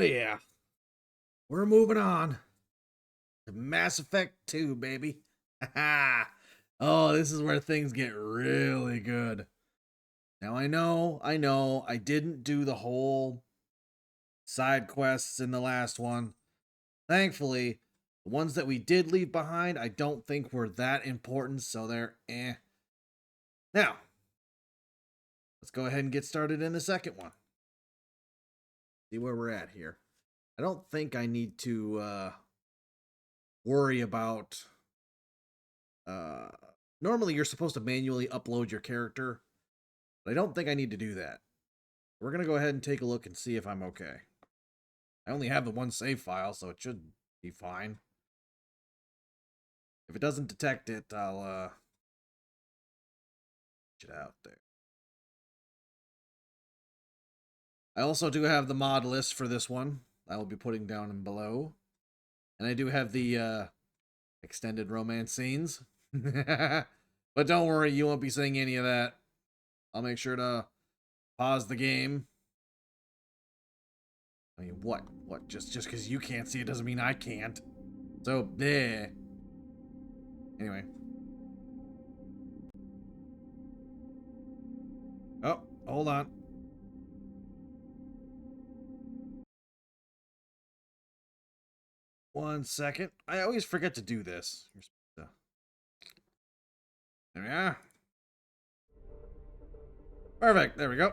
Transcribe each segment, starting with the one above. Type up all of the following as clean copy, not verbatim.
yeah. We're moving on to Mass Effect 2, baby. Oh, this is where things get really good. Now, I know, I didn't do the whole side quests in the last one. Thankfully, the ones that we did leave behind, I don't think were that important, so they're eh. Now, let's go ahead and get started in the second one. See where we're at here. I don't think I need to worry about normally you're supposed to manually upload your character, but I don't think I need to do that. We're gonna go ahead and take a look and see if I'm okay. I only have the one save file, so it should be fine. If it doesn't detect it, I'll get it out there. I also do have the mod list for this one. I will be putting down in below. And I do have the extended romance scenes. But don't worry, you won't be seeing any of that. I'll make sure to pause the game. I mean, what? Just because you can't see it doesn't mean I can't. So, there. Anyway. Oh, hold on. One second. I always forget to do this. There we are. Perfect. There we go.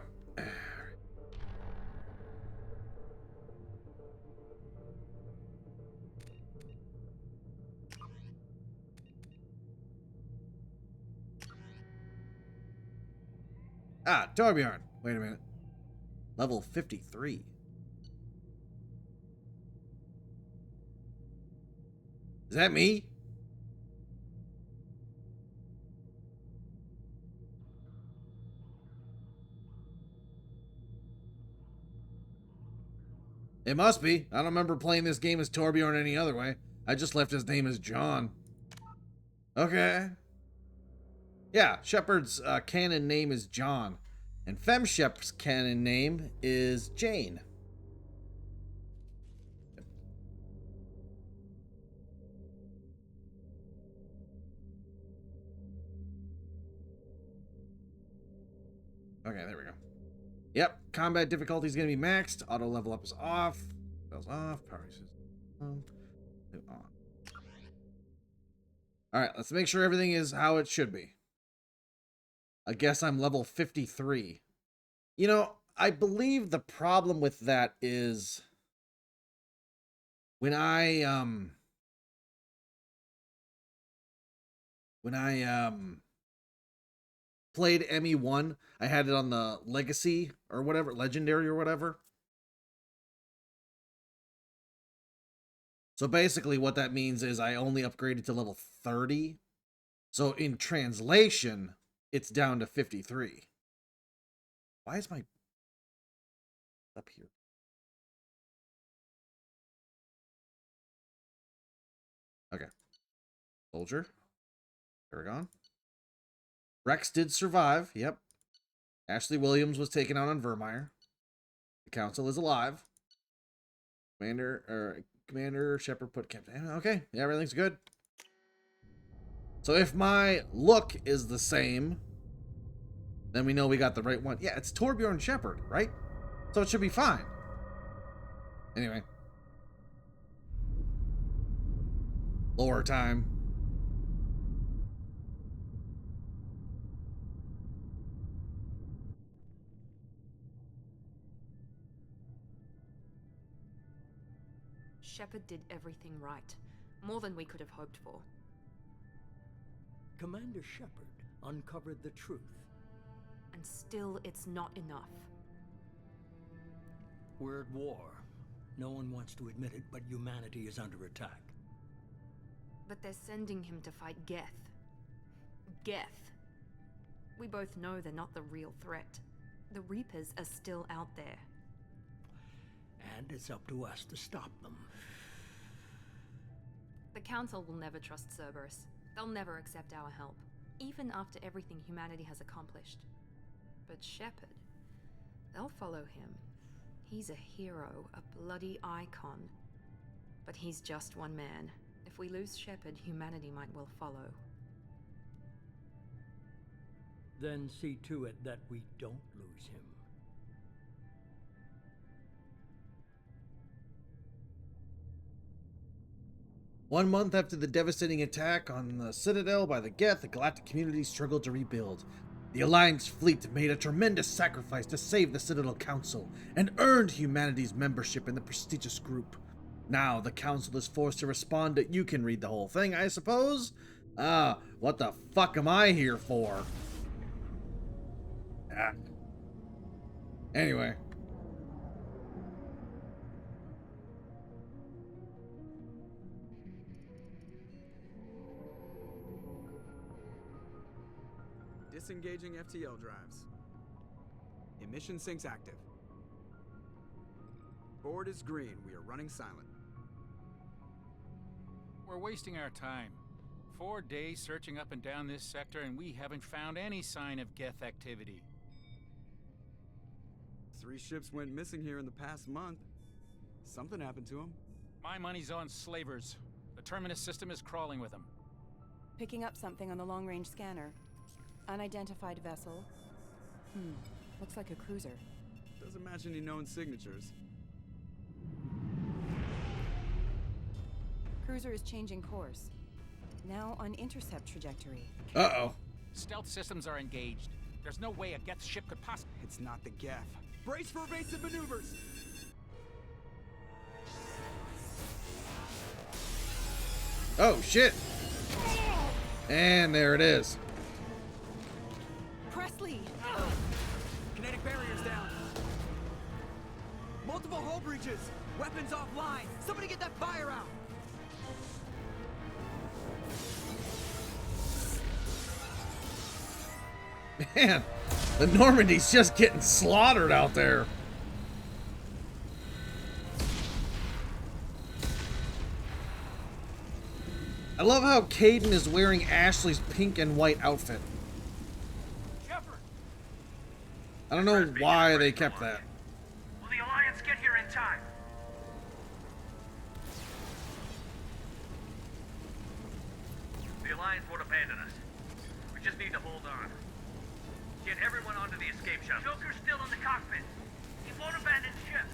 Ah, Torbjorn. Wait a minute. Level 53. Is that me? It must be. I don't remember playing this game as Torbjorn any other way. I just left his name as John. Okay. Yeah, Shepard's canon name is John. And FemShep's canon name is Jane. Okay, there we go. Yep, combat difficulty is going to be maxed. Auto level up is off. Spells off. Power uses on. Alright, let's make sure everything is how it should be. I guess I'm level 53. You know, I believe the problem with that is when I played ME1, I had it on the Legacy or whatever, Legendary or whatever. So basically what that means is I only upgraded to level 30. So in translation, it's down to 53. Why is my up here? Okay. Soldier. Paragon. Rex did survive. Yep. Ashley Williams was taken out on Vermeer. The council is alive. Commander Shepard put Captain. Okay. Yeah, everything's good. So if my look is the same, then we know we got the right one. Yeah, it's Torbjorn Shepard, right? So it should be fine. Anyway. Lore time. Shepard did everything right. More than we could have hoped for. Commander Shepard uncovered the truth. And still, it's not enough. We're at war. No one wants to admit it, but humanity is under attack. But they're sending him to fight Geth. Geth. We both know they're not the real threat. The Reapers are still out there. And it's up to us to stop them. The Council will never trust Cerberus. They'll never accept our help, even after everything humanity has accomplished. But Shepard, they'll follow him. He's a hero, a bloody icon. But he's just one man. If we lose Shepard, humanity might well follow. Then see to it that we don't lose him. One month after the devastating attack on the Citadel by the Geth, the galactic community struggled to rebuild. The Alliance fleet made a tremendous sacrifice to save the Citadel Council and earned humanity's membership in the prestigious group. Now the Council is forced to respond to— you can read the whole thing, I suppose? What the fuck am I here for? Anyway. Disengaging FTL drives. Emission sinks active. Board is green. We are running silent. We're wasting our time. 4 days searching up and down this sector, and we haven't found any sign of Geth activity. 3 ships went missing here in the past month. Something happened to them. My money's on slavers. The Terminus system is crawling with them. Picking up something on the long-range scanner. Unidentified vessel. Looks like a cruiser. Doesn't match any known signatures. Cruiser is changing course. Now on intercept trajectory. Uh-oh. Stealth systems are engaged. There's no way a Geth ship could possibly... It's not the Geth. Brace for evasive maneuvers! Oh, shit. And there it is. Presley! Kinetic barriers down. Multiple hull breaches. Weapons offline. Somebody get that fire out. Man, the Normandy's just getting slaughtered out there. I love how Caden is wearing Ashley's pink and white outfit. I don't know why they kept that. Will the Alliance get here in time? The Alliance won't abandon us. We just need to hold on. Get everyone onto the escape shuttle. Joker's still in the cockpit. He won't abandon ship.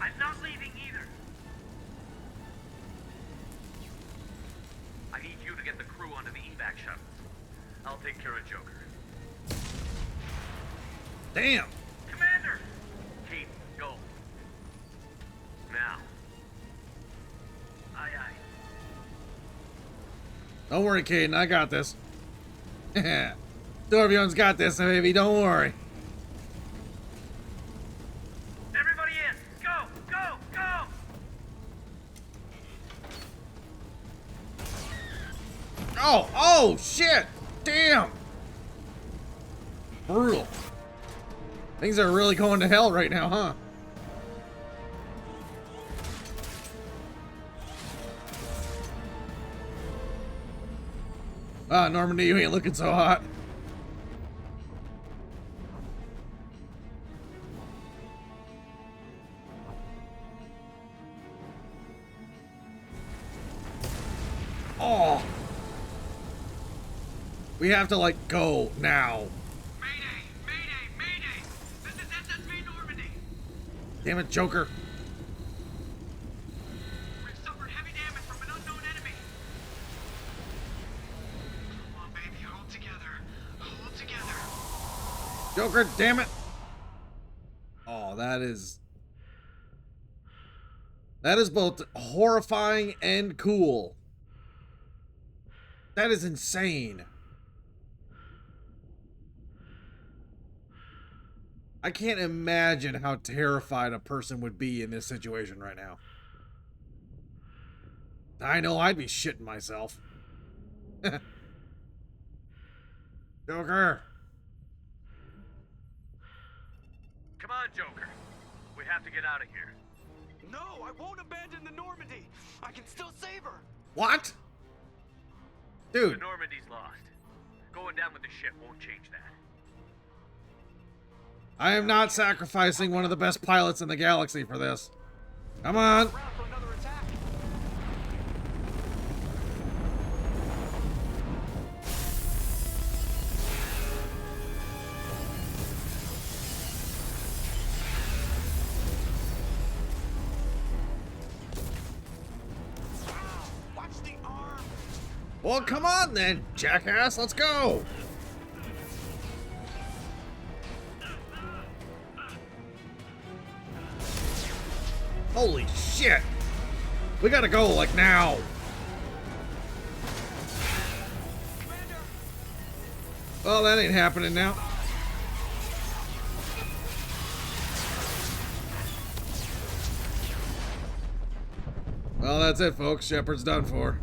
I'm not leaving either. I need you to get the crew onto the evac shuttles. I'll take care of Joker. Damn. Commander! Keith, go. Now. Aye, aye. Don't worry, Caden. I got this. Torbjorn's got this, baby. Don't worry. Everybody in! Go! Go! Go! Oh, shit. Damn. Brutal. Things are really going to hell right now, huh? Ah, Normandy, you ain't looking so hot. Oh. We have to, like, go now. Mayday! Mayday! Mayday! This is SSV Normandy! Damn it, Joker. We've suffered heavy damage from an unknown enemy. Come on, baby, hold together. Hold together. Joker, damn it. Oh, that is both horrifying and cool. That is insane. I can't imagine how terrified a person would be in this situation right now. I know I'd be shitting myself. Joker. Come on, Joker. We have to get out of here. No, I won't abandon the Normandy. I can still save her. What? The Dude. Normandy's lost. Going down with the ship won't change that. I am not sacrificing one of the best pilots in the galaxy for this. Come on. Around for another attack. Watch the arm. Well, come on then, jackass. Let's go. Holy shit. We gotta go, like, now. Well, that ain't happening now. Well, that's it, folks. Shepard's done for.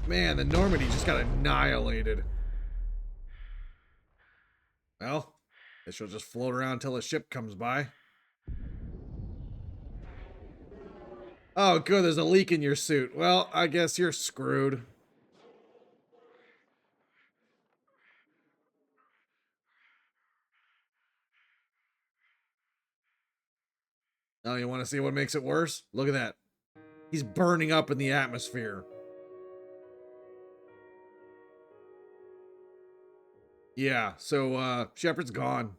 Man, the Normandy just got annihilated. Well, I shall just float around until a ship comes by. Oh, good, there's a leak in your suit. Well, I guess you're screwed. Oh, you want to see what makes it worse? Look at that. He's burning up in the atmosphere. Yeah, so, Shepard's gone.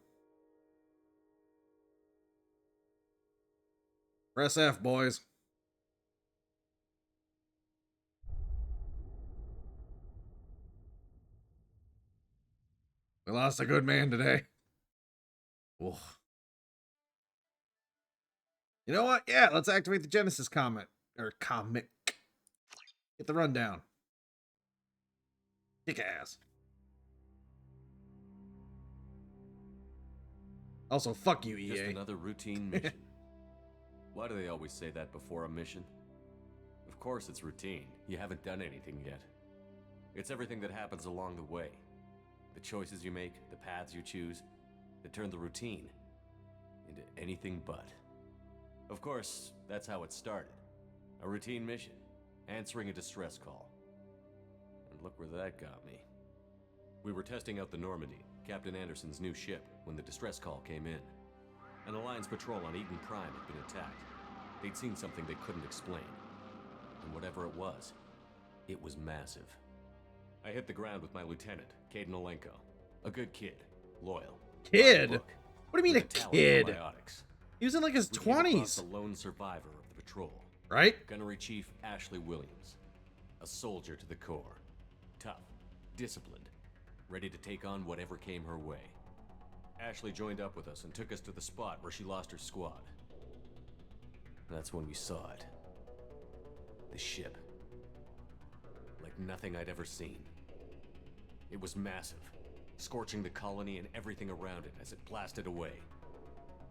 Press F, boys. We lost a good man today. Oof. You know what? Yeah, let's activate the Genesis comet. Or comic. Get the rundown. Kick ass. Also, fuck you, EA. Just another routine mission. Why do they always say that before a mission? Of course it's routine. You haven't done anything yet. It's everything that happens along the way. The choices you make, the paths you choose, that turn the routine into anything but. Of course, that's how it started. A routine mission, answering a distress call. And look where that got me. We were testing out the Normandy, Captain Anderson's new ship, when the distress call came in. An Alliance patrol on Eden Prime had been attacked. They'd seen something they couldn't explain. And whatever it was massive. I hit the ground with my lieutenant, Caden Olenko. A good kid, loyal. Kid? Book, What do you mean a with talent kid? for biotics. He was in like his We came across 20s. the lone survivor of the patrol. Right? Gunnery Chief Ashley Williams. A soldier to the core. Tough, disciplined, ready to take on whatever came her way. Ashley joined up with us and took us to the spot where she lost her squad. That's when we saw it. The ship. Like nothing I'd ever seen. It was massive, scorching the colony and everything around it as it blasted away.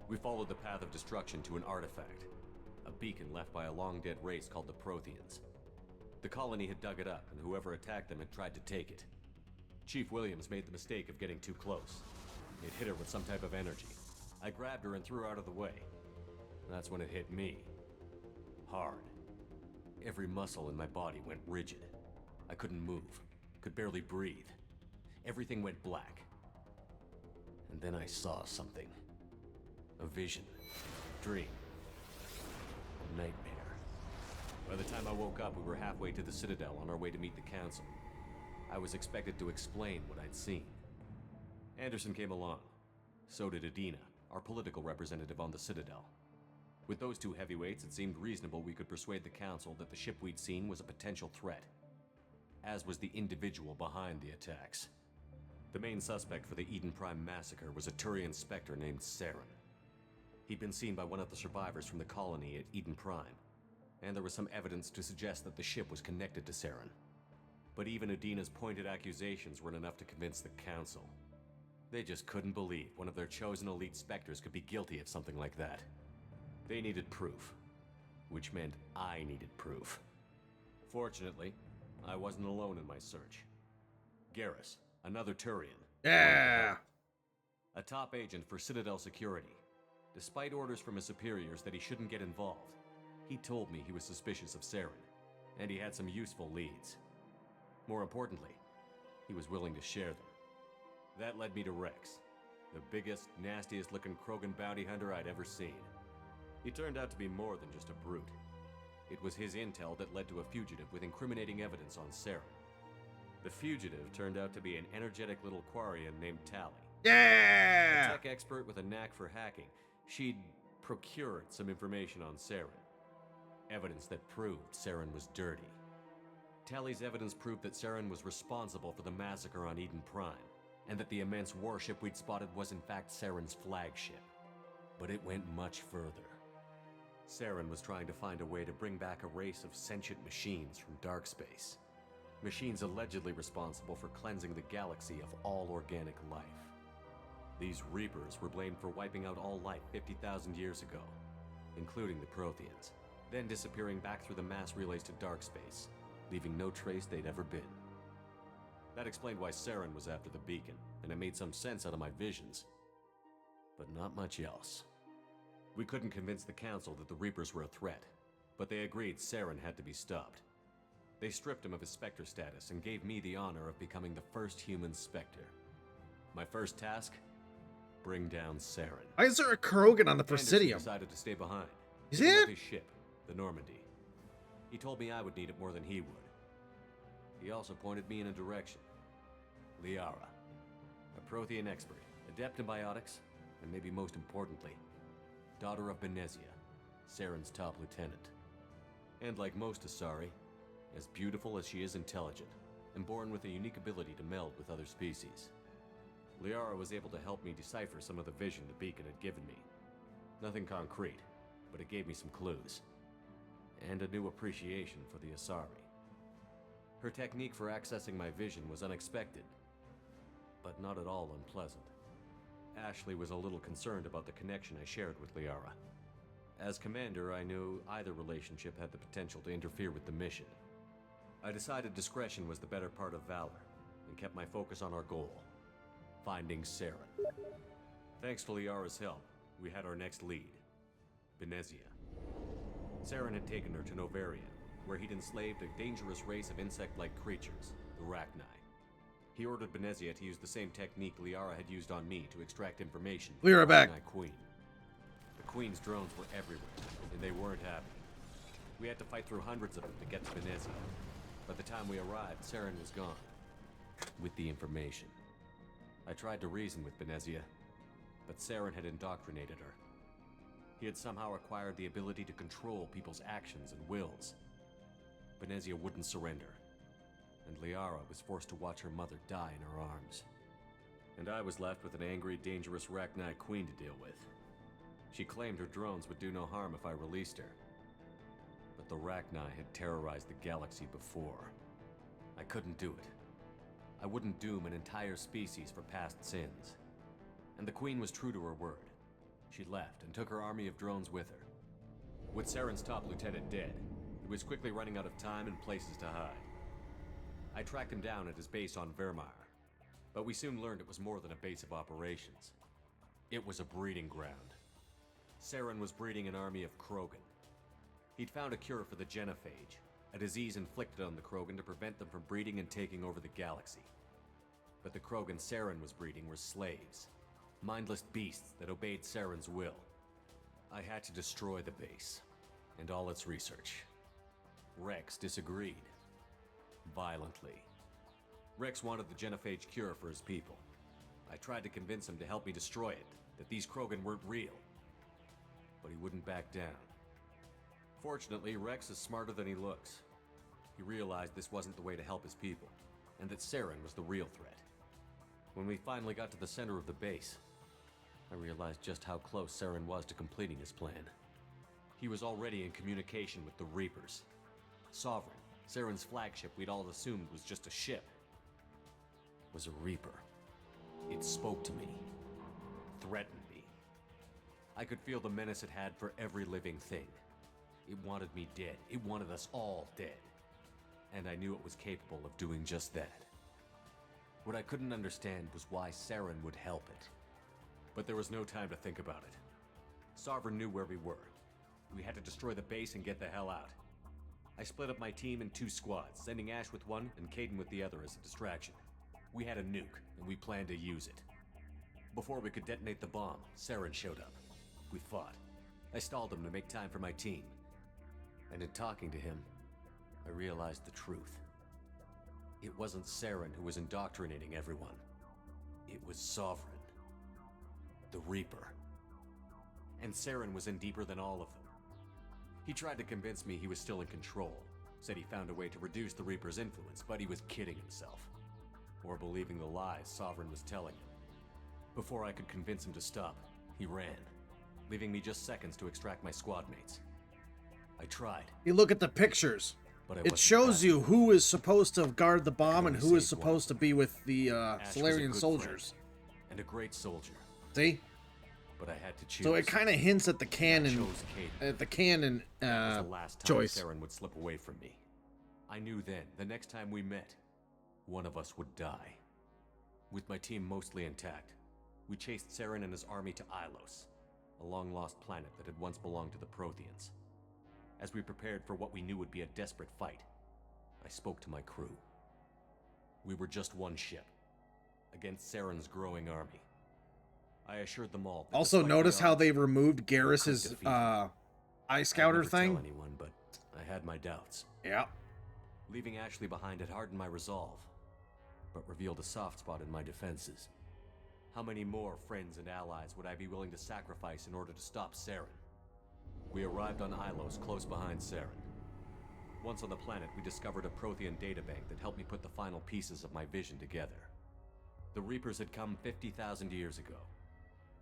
We followed the path of destruction to an artifact, a beacon left by a long-dead race called the Protheans. The colony had dug it up, and whoever attacked them had tried to take it. Chief Williams made the mistake of getting too close. It hit her with some type of energy. I grabbed her and threw her out of the way. That's when it hit me. Hard. Every muscle in my body went rigid. I couldn't move, could barely breathe. Everything went black. And then I saw something. A vision. Dream. A nightmare. By the time I woke up, we were halfway to the Citadel on our way to meet the Council. I was expected to explain what I'd seen. Anderson came along. So did Adina, our political representative on the Citadel. With those two heavyweights, it seemed reasonable we could persuade the Council that the ship we'd seen was a potential threat. As was the individual behind the attacks. The main suspect for the Eden Prime massacre was a Turian Spectre named Saren. He'd been seen by one of the survivors from the colony at Eden Prime, and there was some evidence to suggest that the ship was connected to Saren. But even Adina's pointed accusations weren't enough to convince the Council. They just couldn't believe one of their chosen elite Spectres could be guilty of something like that. They needed proof, which meant I needed proof. Fortunately, I wasn't alone in my search. Garrus, another Turian. Yeah. A top agent for Citadel Security. Despite orders from his superiors that he shouldn't get involved, he told me he was suspicious of Saren, and he had some useful leads. More importantly, he was willing to share them. That led me to Rex, the biggest, nastiest looking Krogan bounty hunter I'd ever seen. He turned out to be more than just a brute. It was his intel that led to a fugitive with incriminating evidence on Saren. The fugitive turned out to be an energetic little Quarian named Tally. Yeah! A tech expert with a knack for hacking. She'd procured some information on Saren. Evidence that proved Saren was dirty. Tally's evidence proved that Saren was responsible for the massacre on Eden Prime, and that the immense warship we'd spotted was in fact Saren's flagship. But it went much further. Saren was trying to find a way to bring back a race of sentient machines from dark space. Machines allegedly responsible for cleansing the galaxy of all organic life. These Reapers were blamed for wiping out all life 50,000 years ago, including the Protheans, then disappearing back through the mass relays to dark space, leaving no trace they'd ever been. That explained why Saren was after the beacon, and it made some sense out of my visions. But not much else. We couldn't convince the Council that the Reapers were a threat, but they agreed Saren had to be stopped. They stripped him of his Spectre status and gave me the honor of becoming the first human Spectre. My first task? Bring down Saren. Why is there a Krogan on the Anderson Presidium? decided to stay behind. Is picking up it? his ship, the Normandy. He told me I would need it more than he would. He also pointed me in a direction. Liara, a Prothean expert, adept in biotics, and maybe most importantly, daughter of Benezia, Saren's top lieutenant. And like most Asari, as beautiful as she is intelligent, and born with a unique ability to meld with other species. Liara was able to help me decipher some of the vision the beacon had given me. Nothing concrete, but it gave me some clues. And a new appreciation for the Asari. Her technique for accessing my vision was unexpected, but not at all unpleasant. Ashley was a little concerned about the connection I shared with Liara. As commander, I knew either relationship had the potential to interfere with the mission. I decided discretion was the better part of valor, and kept my focus on our goal, finding Saren. Thanks to Liara's help, we had our next lead, Benezia. Saren had taken her to Novaria, where he'd enslaved a dangerous race of insect-like creatures, the Rachni. He ordered Benezia to use the same technique Liara had used on me to extract information We are from the back. Rachni Queen. The Queen's drones were everywhere, and they weren't happy. We had to fight through hundreds of them to get to Benezia. By the time we arrived, Saren was gone, with the information. I tried to reason with Benezia, but Saren had indoctrinated her. He had somehow acquired the ability to control people's actions and wills. Benezia wouldn't surrender, and Liara was forced to watch her mother die in her arms. And I was left with an angry, dangerous Rachni Queen to deal with. She claimed her drones would do no harm if I released her. But the Rachni had terrorized the galaxy before. I couldn't do it. I wouldn't doom an entire species for past sins. And the Queen was true to her word. She left and took her army of drones with her. With Saren's top lieutenant dead, he was quickly running out of time and places to hide. I tracked him down at his base on Vermeer, but we soon learned it was more than a base of operations. It was a breeding ground. Saren was breeding an army of Krogan. He'd found a cure for the genophage, a disease inflicted on the Krogan to prevent them from breeding and taking over the galaxy. But the Krogan Saren was breeding were slaves, mindless beasts that obeyed Saren's will. I had to destroy the base, and all its research. Rex disagreed. Violently. Rex wanted the genophage cure for his people. I tried to convince him to help me destroy it, that these Krogan weren't real. But he wouldn't back down. Fortunately, Rex is smarter than he looks. He realized this wasn't the way to help his people, and that Saren was the real threat. When we finally got to the center of the base, I realized just how close Saren was to completing his plan. He was already in communication with the Reapers. Sovereign, Saren's flagship we'd all assumed was just a ship, was a Reaper. It spoke to me, threatened me. I could feel the menace it had for every living thing. It wanted me dead. It wanted us all dead. And I knew it was capable of doing just that. What I couldn't understand was why Saren would help it. But there was no time to think about it. Sovereign knew where we were. We had to destroy the base and get the hell out. I split up my team in 2 squads, sending Ash with one and Caden with the other as a distraction. We had a nuke, and we planned to use it. Before we could detonate the bomb, Saren showed up. We fought. I stalled him to make time for my team. And in talking to him, I realized the truth. It wasn't Saren who was indoctrinating everyone. It was Sovereign. The Reaper. And Saren was in deeper than all of them. He tried to convince me he was still in control. Said he found a way to reduce the Reaper's influence, but he was kidding himself. Or believing the lies Sovereign was telling him. Before I could convince him to stop, he ran, leaving me just seconds to extract my squad mates. I tried. You look at the pictures. But I It wasn't shows fast. you who is supposed to guard the bomb and who is saved one. supposed to be with the Ash was a Solarian good soldiers. friend and a great soldier, See? but I had to choose. So it kind of hints at the I canon, chose Caden. at the canon That was the last time choice. Saren would slip away from me. I knew then, the next time we met, one of us would die. With my team mostly intact, we chased Saren and his army to Ilos, a long-lost planet that had once belonged to the Protheans. As we prepared for what we knew would be a desperate fight, I spoke to my crew. We were just one ship, against Saren's growing army. I assured them all that Also, despite the notice how odds, they removed I Garrus's could defeat eye I'd scouter never thing. tell anyone, but I had my doubts. Yeah. Leaving Ashley behind had hardened my resolve, but revealed a soft spot in my defenses. How many more friends and allies would I be willing to sacrifice in order to stop Saren? We arrived on Ilos, close behind Saren. Once on the planet, we discovered a Prothean databank that helped me put the final pieces of my vision together. The Reapers had come 50,000 years ago,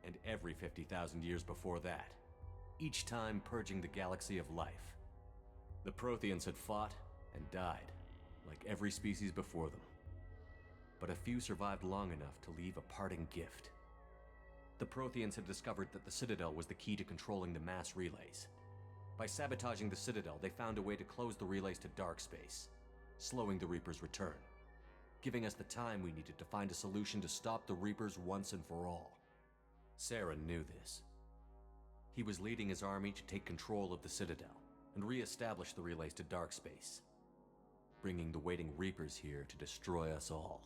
and every 50,000 years before that, each time purging the galaxy of life. The Protheans had fought and died, like every species before them. But a few survived long enough to leave a parting gift. The Protheans had discovered that the Citadel was the key to controlling the mass relays. By sabotaging the Citadel, they found a way to close the relays to dark space, slowing the Reaper's return, giving us the time we needed to find a solution to stop the Reapers once and for all. Saren knew this. He was leading his army to take control of the Citadel and re-establish the relays to dark space, bringing the waiting Reapers here to destroy us all.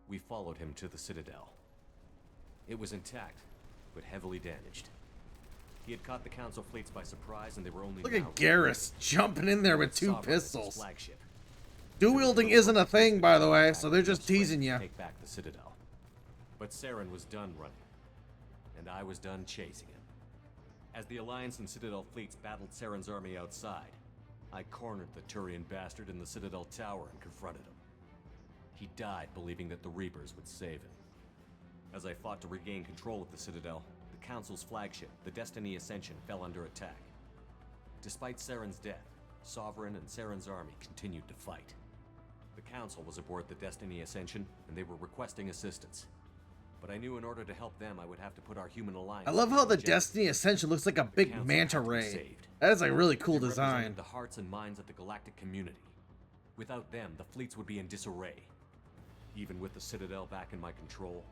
We followed him to the Citadel. It was intact, but heavily damaged. He had caught the Council fleets by surprise, and they were only Look now at Garrus jumping in there with 2 Sovereign as his pistols. flagship. Dual wielding isn't a thing, by the way, so they're just Enough strength teasing to you. Take back the Citadel. But Saren was done running, and I was done chasing him. As the Alliance and Citadel fleets battled Saren's army outside, I cornered the Turian bastard in the Citadel tower and confronted him. He died believing that the Reapers would save him. As I fought to regain control of the Citadel, the Council's flagship, the Destiny Ascension, fell under attack. Despite Saren's death, Sovereign and Saren's army continued to fight. The Council was aboard the Destiny Ascension, and they were requesting assistance. But I knew in order to help them, I would have to put our human alliance... I love how the in jeopardy. Destiny Ascension looks like a The big Council manta had to be ray. saved. That is a really cool They design. represented the hearts and minds of the galactic community. Without them, the fleets would be in disarray. Even with the Citadel back in my control,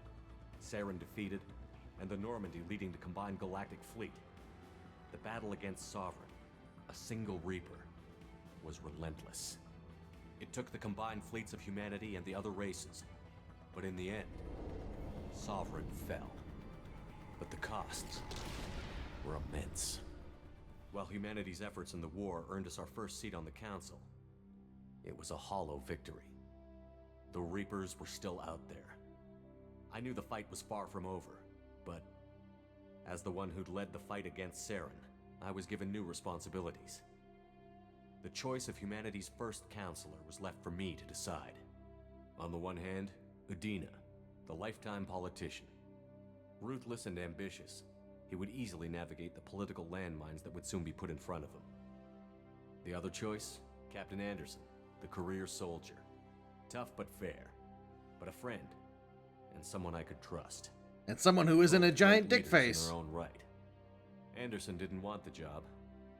Saren defeated, and the Normandy leading the combined galactic fleet, the battle against Sovereign, a single Reaper, was relentless. It took the combined fleets of humanity and the other races, but in the end, Sovereign fell. But the costs were immense. While humanity's efforts in the war earned us our first seat on the Council, it was a hollow victory. The Reapers were still out there. I knew the fight was far from over, but as the one who'd led the fight against Saren, I was given new responsibilities. The choice of humanity's first counselor was left for me to decide. On the one hand, Udina, the lifetime politician. Ruthless and ambitious, he would easily navigate the political landmines that would soon be put in front of him. The other choice, Captain Anderson, the career soldier. Tough but fair, but a friend, and someone I could trust. And someone who isn't a Both giant great dick leaders in face. their own right. Anderson didn't want the job,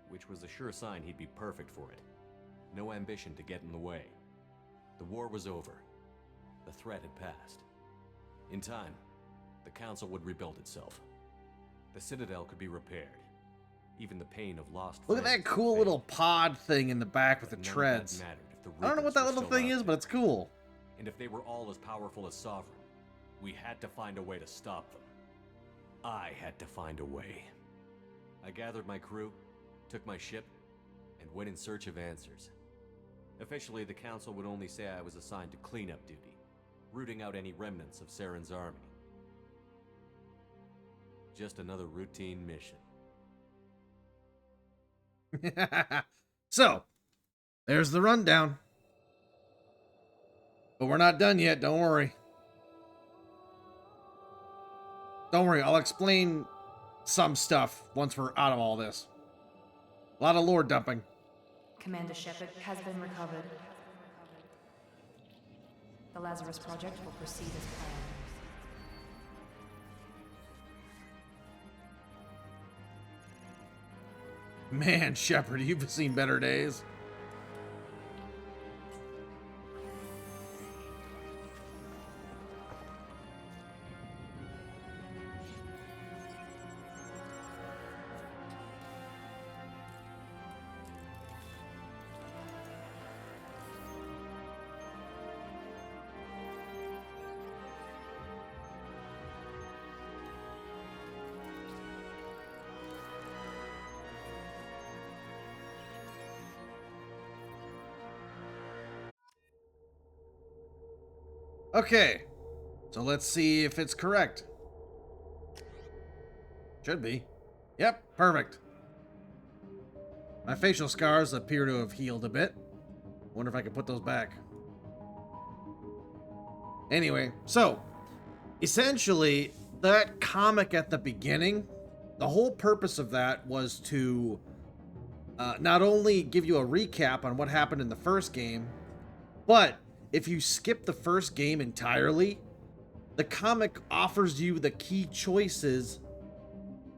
which was a sure sign he'd be perfect for it. No ambition to get in the way. The war was over. The threat had passed. In time, the Council would rebuild itself. The Citadel could be repaired. Even the pain of lost Look at friends that cool fade. little pod thing in the back with the But none of treads. that mattered if the I don't know what Reapers that were little still thing out is, but there. it's cool. And if they were all as powerful as Sovereign, we had to find a way to stop them. I had to find a way. I gathered my crew, took my ship, and went in search of answers. Officially, the Council would only say I was assigned to cleanup duty, rooting out any remnants of Saren's army. Just another routine mission. So, there's the rundown. But we're not done yet, don't worry. Don't worry, I'll explain some stuff once we're out of all this. A lot of lore dumping. Commander Shepard has been recovered. The Lazarus Project will proceed as planned. Man, Shepard, you've seen better days. Okay, so let's see if it's correct. Should be. Yep, perfect. My facial scars appear to have healed a bit. Wonder if I can put those back. Anyway, so essentially that comic at the beginning, the whole purpose of that was to not only give you a recap on what happened in the first game, but if you skip the first game entirely, the comic offers you the key choices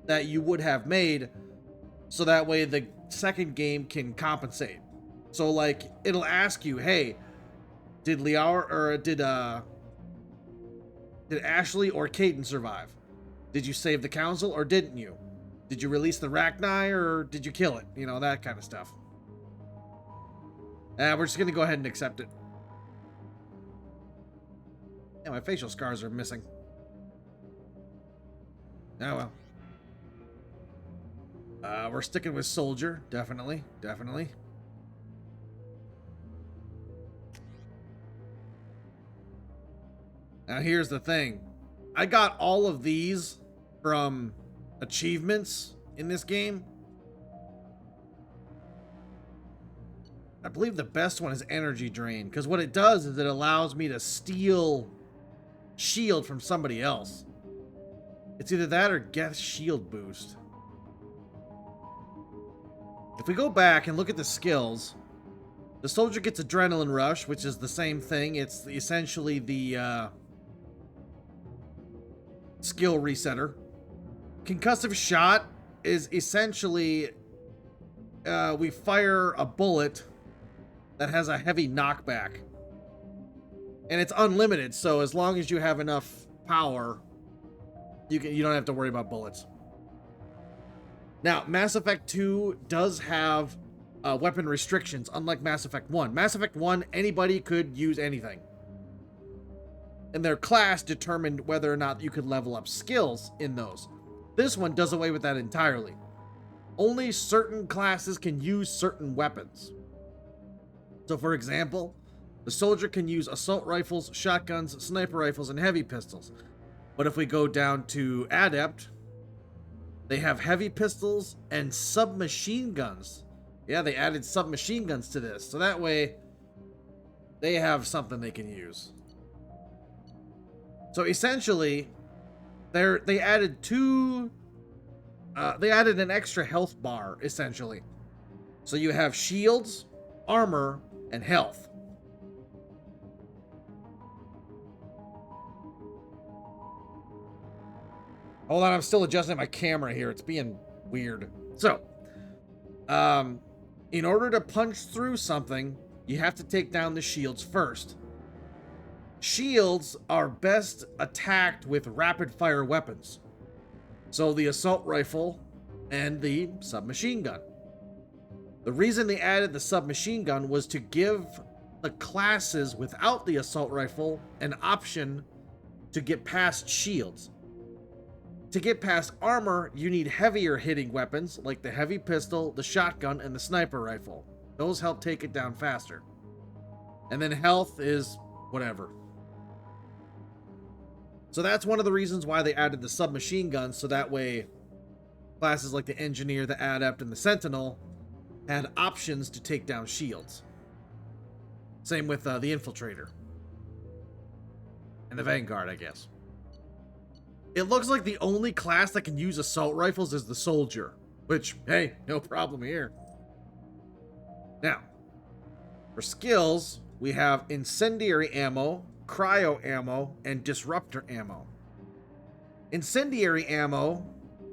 that you would have made, so that way the second game can compensate. So like, it'll ask you, hey, did Liara or did Ashley or Caden survive? Did you save the council or didn't you? Did you release the Rachni or did you kill it? You know, that kind of stuff. We're just gonna go ahead and accept it. Yeah, my facial scars are missing. Oh well. We're sticking with Soldier, definitely, definitely. Now here's the thing. I got all of these from achievements in this game. I believe the best one is Energy Drain, because what it does is it allows me to steal shield from somebody else. It's either that or get shield boost. If we go back and look at the skills, the Soldier gets Adrenaline Rush, which is the same thing. It's essentially the skill resetter. Concussive Shot is essentially we fire a bullet that has a heavy knockback. And it's unlimited, so as long as you have enough power, you don't have to worry about bullets. Now, Mass Effect 2 does have weapon restrictions, unlike Mass Effect 1. Mass Effect 1, anybody could use anything. And their class determined whether or not you could level up skills in those. This one does away with that entirely. Only certain classes can use certain weapons. So, for example, the Soldier can use assault rifles, shotguns, sniper rifles, and heavy pistols. But if we go down to Adept, they have heavy pistols and submachine guns. Yeah, they added submachine guns to this. So that way, they have something they can use. So essentially, they added they added an extra health bar, essentially. So you have shields, armor, and health. Hold on, I'm still adjusting my camera here. It's being weird. So, in order to punch through something, you have to take down the shields first. Shields are best attacked with rapid fire weapons. So the assault rifle and the submachine gun. The reason they added the submachine gun was to give the classes without the assault rifle an option to get past shields. To get past armor, you need heavier hitting weapons like the heavy pistol, the shotgun, and the sniper rifle. Those help take it down faster. And then health is whatever. So that's one of the reasons why they added the submachine gun, so that way classes like the engineer, the adept, and the sentinel had options to take down shields. Same with the infiltrator. And the vanguard, I guess. It looks like the only class that can use assault rifles is the soldier. Which, hey, no problem here. Now, for skills, we have incendiary ammo, cryo ammo, and disruptor ammo. Incendiary ammo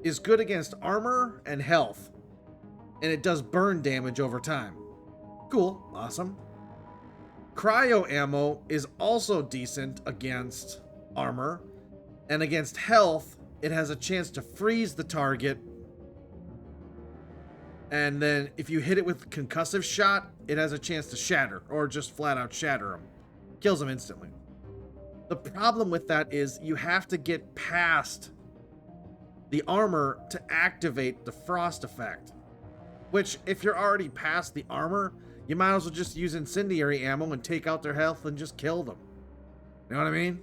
is good against armor and health, and it does burn damage over time. Cool, awesome. Cryo ammo is also decent against armor, and against health, it has a chance to freeze the target. And then if you hit it with concussive shot, it has a chance to shatter, or just flat out shatter them. Kills them instantly. The problem with that is you have to get past the armor to activate the frost effect. Which, if you're already past the armor, you might as well just use incendiary ammo and take out their health and just kill them. You know what I mean?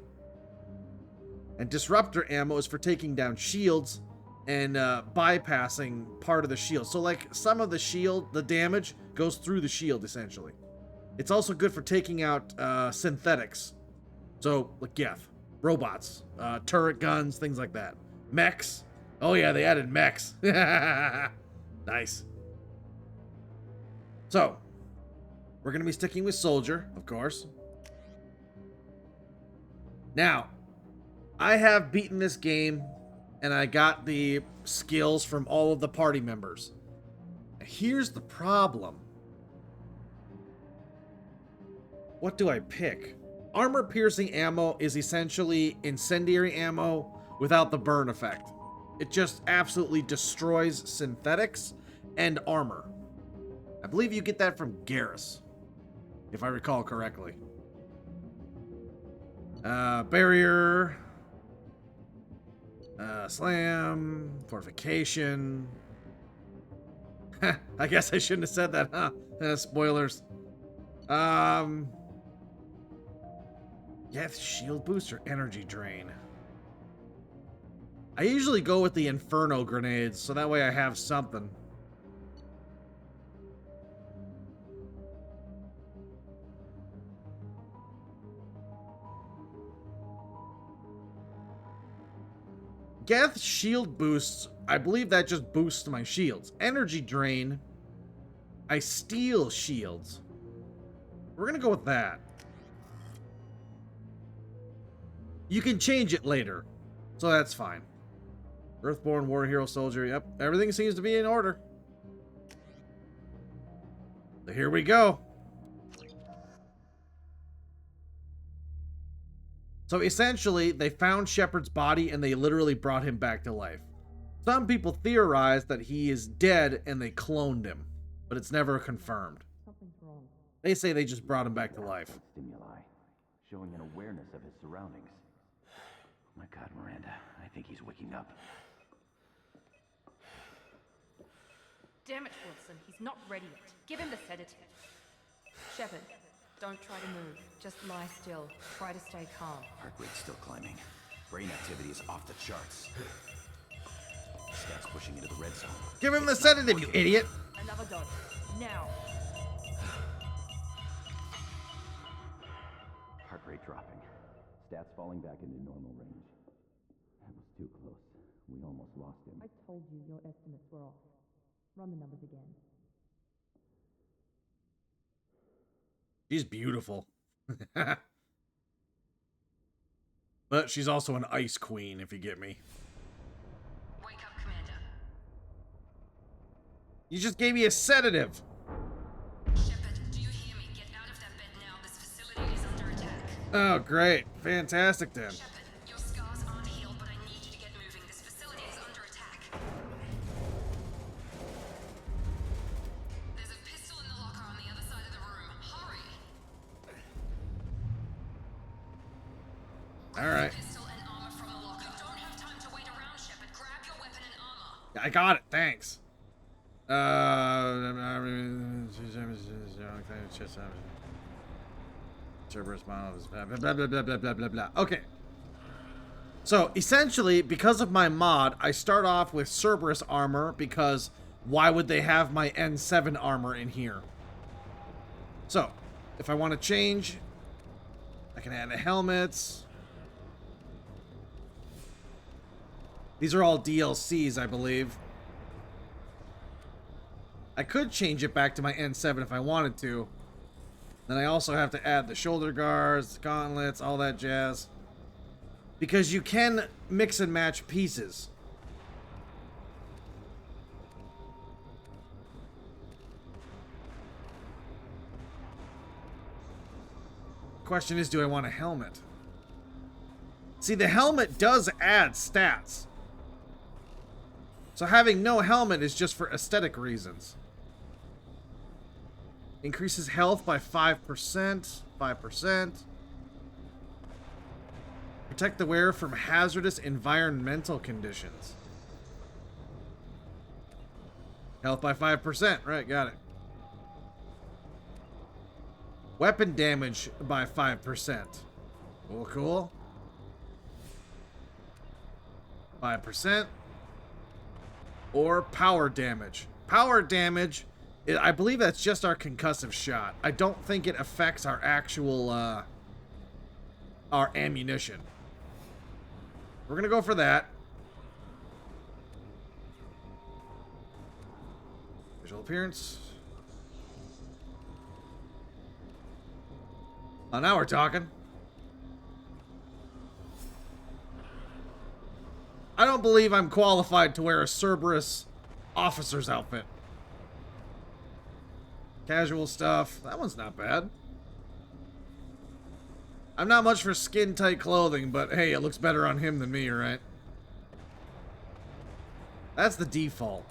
And disruptor ammo is for taking down shields and bypassing part of the shield. So like some of the shield, the damage goes through the shield essentially. It's also good for taking out synthetics. So like Geth, robots, turret guns, things like that. Mechs. Oh yeah, they added mechs. Nice. So, we're going to be sticking with soldier, of course. Now, I have beaten this game, and I got the skills from all of the party members. Here's the problem. What do I pick? Armor-piercing ammo is essentially incendiary ammo without the burn effect. It just absolutely destroys synthetics and armor. I believe you get that from Garrus, if I recall correctly. Barrier, slam, fortification. I guess I shouldn't have said that, huh? Spoilers. Geth shield boost or energy drain. I usually go with the Inferno grenades, so that way I have something. Geth shield boosts, I believe that just boosts my shields. Energy drain, I steal shields. We're gonna go with that. You can change it later, so that's fine. Earthborn War Hero Soldier, yep. Everything seems to be in order. So here we go. So essentially, they found Shepard's body and they literally brought him back to life. Some people theorize that he is dead and they cloned him, but it's never confirmed. Something's wrong. They say they just brought him back to life. Stimuli, showing an awareness of his surroundings. Oh my God, Miranda, I think he's waking up. Damn it, Wilson. He's not ready yet. Give him the sedative. Shepard, don't try to move. Just lie still. Try to stay calm. Heart rate's still climbing. Brain activity is off the charts. Stats pushing into the red zone. Give him the sedative, you idiot! Another dose. Now. Heart rate dropping. Stats falling back into normal range. That was too close. We almost lost him. I told you your estimates were off. Run the numbers again. She's beautiful. But she's also an ice queen, if you get me. Wake up, Commander. You just gave me a sedative. Shepard, do you hear me? Get out of that bed now. This facility is under attack. Oh, great. Fantastic, then. Shepard, your scars aren't healed, but I need you to get moving. This facility is under attack. All right. Pistol and armor from the locker. Don't have time to wait around, Shepard. Grab your weapon and armor. I got it. Thanks. Cerberus models. Blah blah blah blah blah blah blah blah. Okay. So essentially, because of my mod, I start off with Cerberus armor because why would they have my N7 armor in here? So, if I want to change, I can add the helmets. These are all DLCs, I believe. I could change it back to my N7 if I wanted to. Then I also have to add the shoulder guards, the gauntlets, all that jazz. Because you can mix and match pieces. Question is, do I want a helmet? See, the helmet does add stats. So having no helmet is just for aesthetic reasons. Increases health by 5%. 5%. Protect the wearer from hazardous environmental conditions. Health by 5%. Right, got it. Weapon damage by 5%. Oh, cool. 5%. Or power damage. Power damage, I believe that's just our concussive shot. I don't think it affects our actual, our ammunition. We're gonna go for that. Visual appearance. Oh, now we're talking. I don't believe I'm qualified to wear a Cerberus officer's outfit. Casual stuff. That one's not bad. I'm not much for skin-tight clothing, but hey, it looks better on him than me, right? That's the default.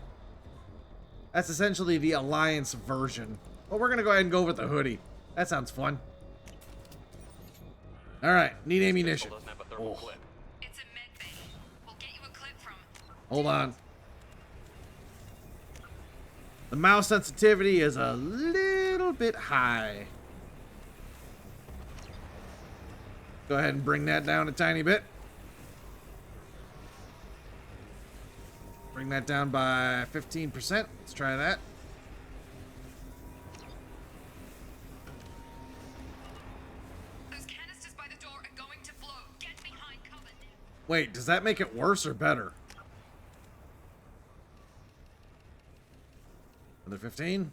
That's essentially the Alliance version. Well, we're gonna go ahead and go with the hoodie. That sounds fun. Alright, need ammunition. Oh. It's a med bay. We'll get you a clip from. Hold on. The mouse sensitivity is a little bit high. Go ahead and bring that down a tiny bit. Bring that down by 15%. Let's try that. Those canisters by the door are going to blow. Get behind cover now. Wait, does that make it worse or better? Another 15.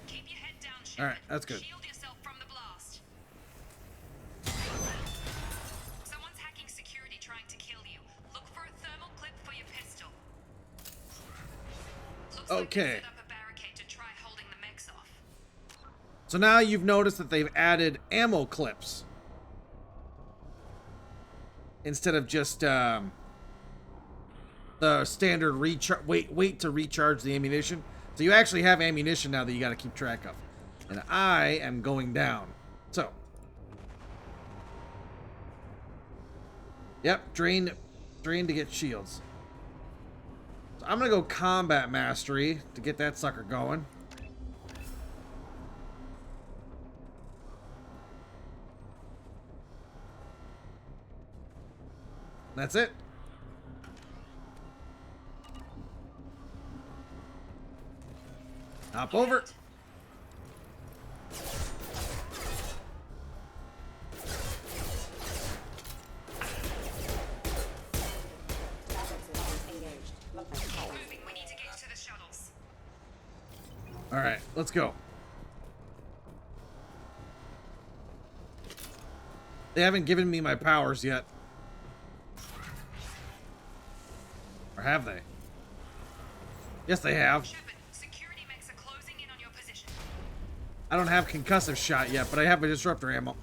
Keep your head down, Shepard. All right, that's good. Shield yourself from the blast. Someone's hacking security trying to kill you. Look for a thermal clip for your pistol. Looks like they Okay. set up a barricade to try holding the mechs off. So now you've noticed that they've added ammo clips. Instead of just the standard wait to recharge the ammunition. So you actually have ammunition now that you got to keep track of. And I am going down. So. Yep, drain to get shields. So I'm going to go combat mastery to get that sucker going. That's it. Hop over. Moving. We need to get to the shuttles. All right, let's go. They haven't given me my powers yet. Or have they? Yes, they have. Shepard, security mechs are closing in on your position. I don't have concussive shot yet, but I have a disruptor ammo.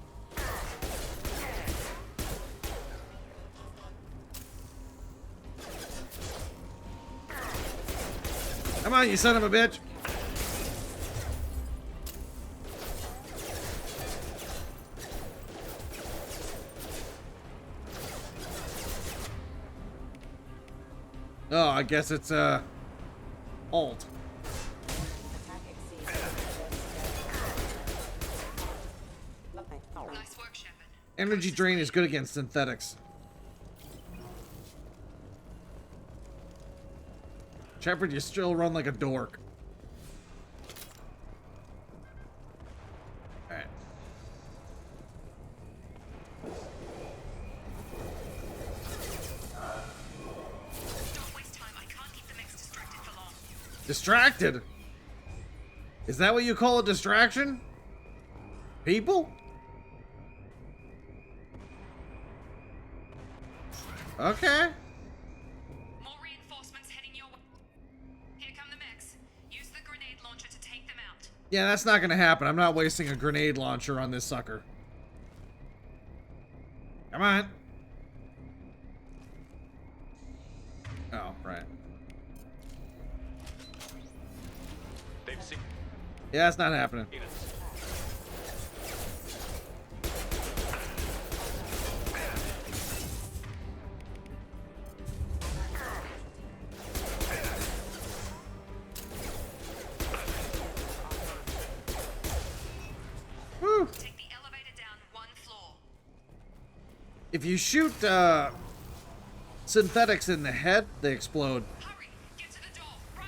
Come on, you son of a bitch. Oh, I guess it's alt. Nice work, Shepard. Energy drain is good against synthetics. Shepard, you still run like a dork. Alright. Don't waste time. I can't keep the mix distracted for long. Distracted? Is that what you call a distraction? People? Okay. More reinforcements heading your way. Here come the mechs. Use the grenade launcher to take them out. Yeah, that's not gonna happen. I'm not wasting a grenade launcher on this sucker. Come on. Oh, right. They've seen Yeah, that's not happening. us. Whew. Take the elevator down one floor. If you shoot synthetics in the head, they explode. Hurry! Get to the door! Run!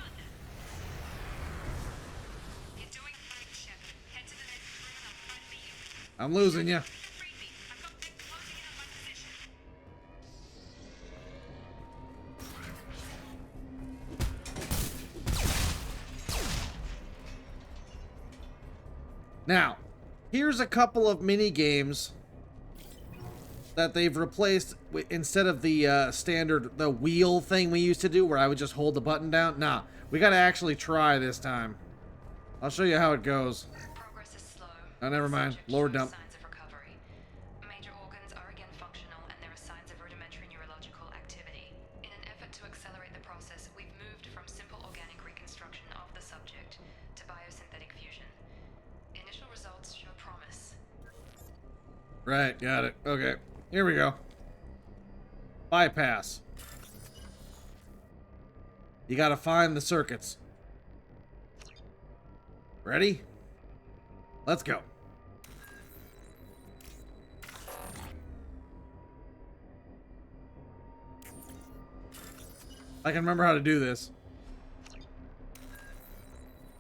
You're doing fine, Shepard. Head to the next room and I'll try to beat you. I'm losing you. Free me. I've got them closing in on my position. Now, here's a couple of mini games that they've replaced instead of the standard wheel thing we used to do where I would just hold the button down. Nah, we gotta actually try this time. I'll show you how it goes. Progress is slow. Oh, never mind. Subject Lower shows dump. Signs of recovery. Major organs are again functional, and there are signs of rudimentary neurological activity. In an effort to accelerate the process, we've moved from simple organic reconstruction of the subject to biosynthetic fusion. Initial results show promise. Right, got it. Okay, here we go. Bypass. You gotta find the circuits. Ready? Let's go. I can remember how to do this.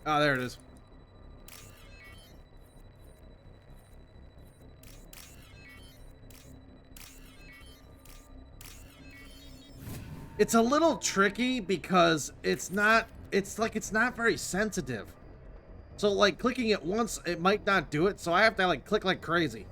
Ah, there it is. It's a little tricky because it's not very sensitive. So like clicking it once, it might not do it, so I have to like click like crazy.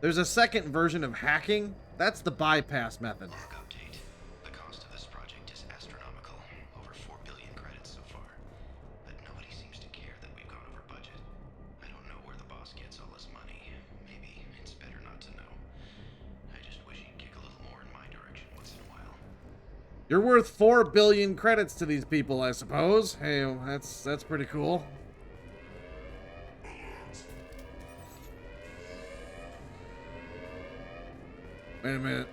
There's a second version of hacking. That's the bypass method. Log update. The cost of this project is astronomical. Over 4 billion credits so far. But nobody seems to care that we've gone over budget. I don't know where the boss gets all this money. Maybe it's better not to know. I just wish he'd kick a little more in my direction once in a while. You're worth 4 billion credits to these people, I suppose. Hey, that's pretty cool. Wait a minute.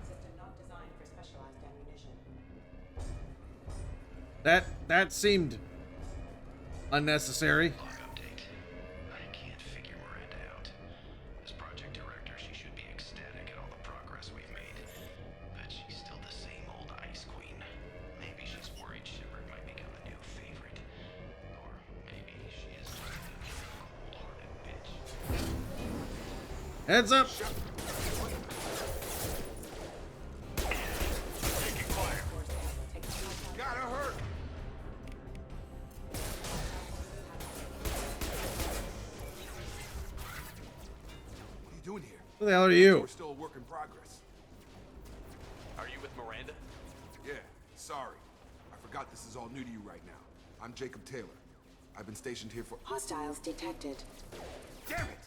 System not designed for specialized ammunition. That seemed unnecessary. Log update. I can't figure Miranda out. As project director, she should be ecstatic at all the progress we've made. But she's still the same old Ice Queen. Maybe she's worried Shepard might become a new favorite. Or maybe she is just a cold-hearted bitch. Heads up. Gotta hurt. What are you doing here? Who the hell are you? We're still a work in progress. Are you with Miranda? Yeah, sorry. I forgot this is all new to you right now. I'm Jacob Taylor. I've been stationed here for— Hostiles detected. Damn it!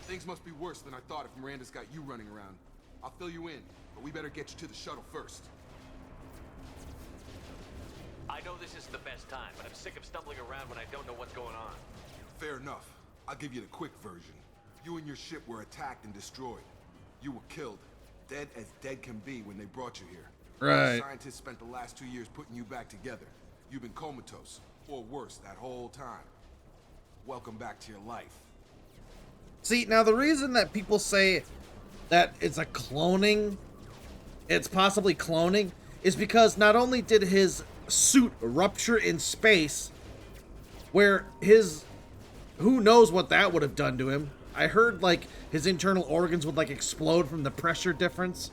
Things must be worse than I thought if Miranda's got you running around. I'll fill you in, but we better get you to the shuttle first. I know this isn't the best time, but I'm sick of stumbling around when I don't know what's going on. Fair enough. I'll give you the quick version. You and your ship were attacked and destroyed. You were killed, dead as dead can be when they brought you here. Right. Scientists spent the last 2 years putting you back together. You've been comatose, or worse, that whole time. Welcome back to your life. See, now the reason that people say that it's a cloning, it's possibly cloning, is because not only did his suit rupture in space, where his, who knows what that would have done to him. I heard like his internal organs would like explode from the pressure difference,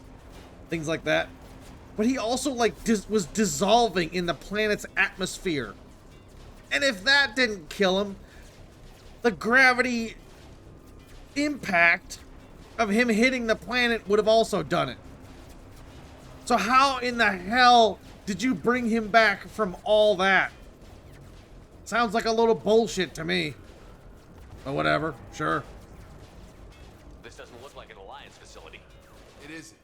things like that. But he also like was dissolving in the planet's atmosphere. And if that didn't kill him, the gravity impact of him hitting the planet would have also done it. So how in the hell did you bring him back from all that? Sounds like a little bullshit to me. But whatever, sure. This doesn't look like an Alliance facility. It isn't.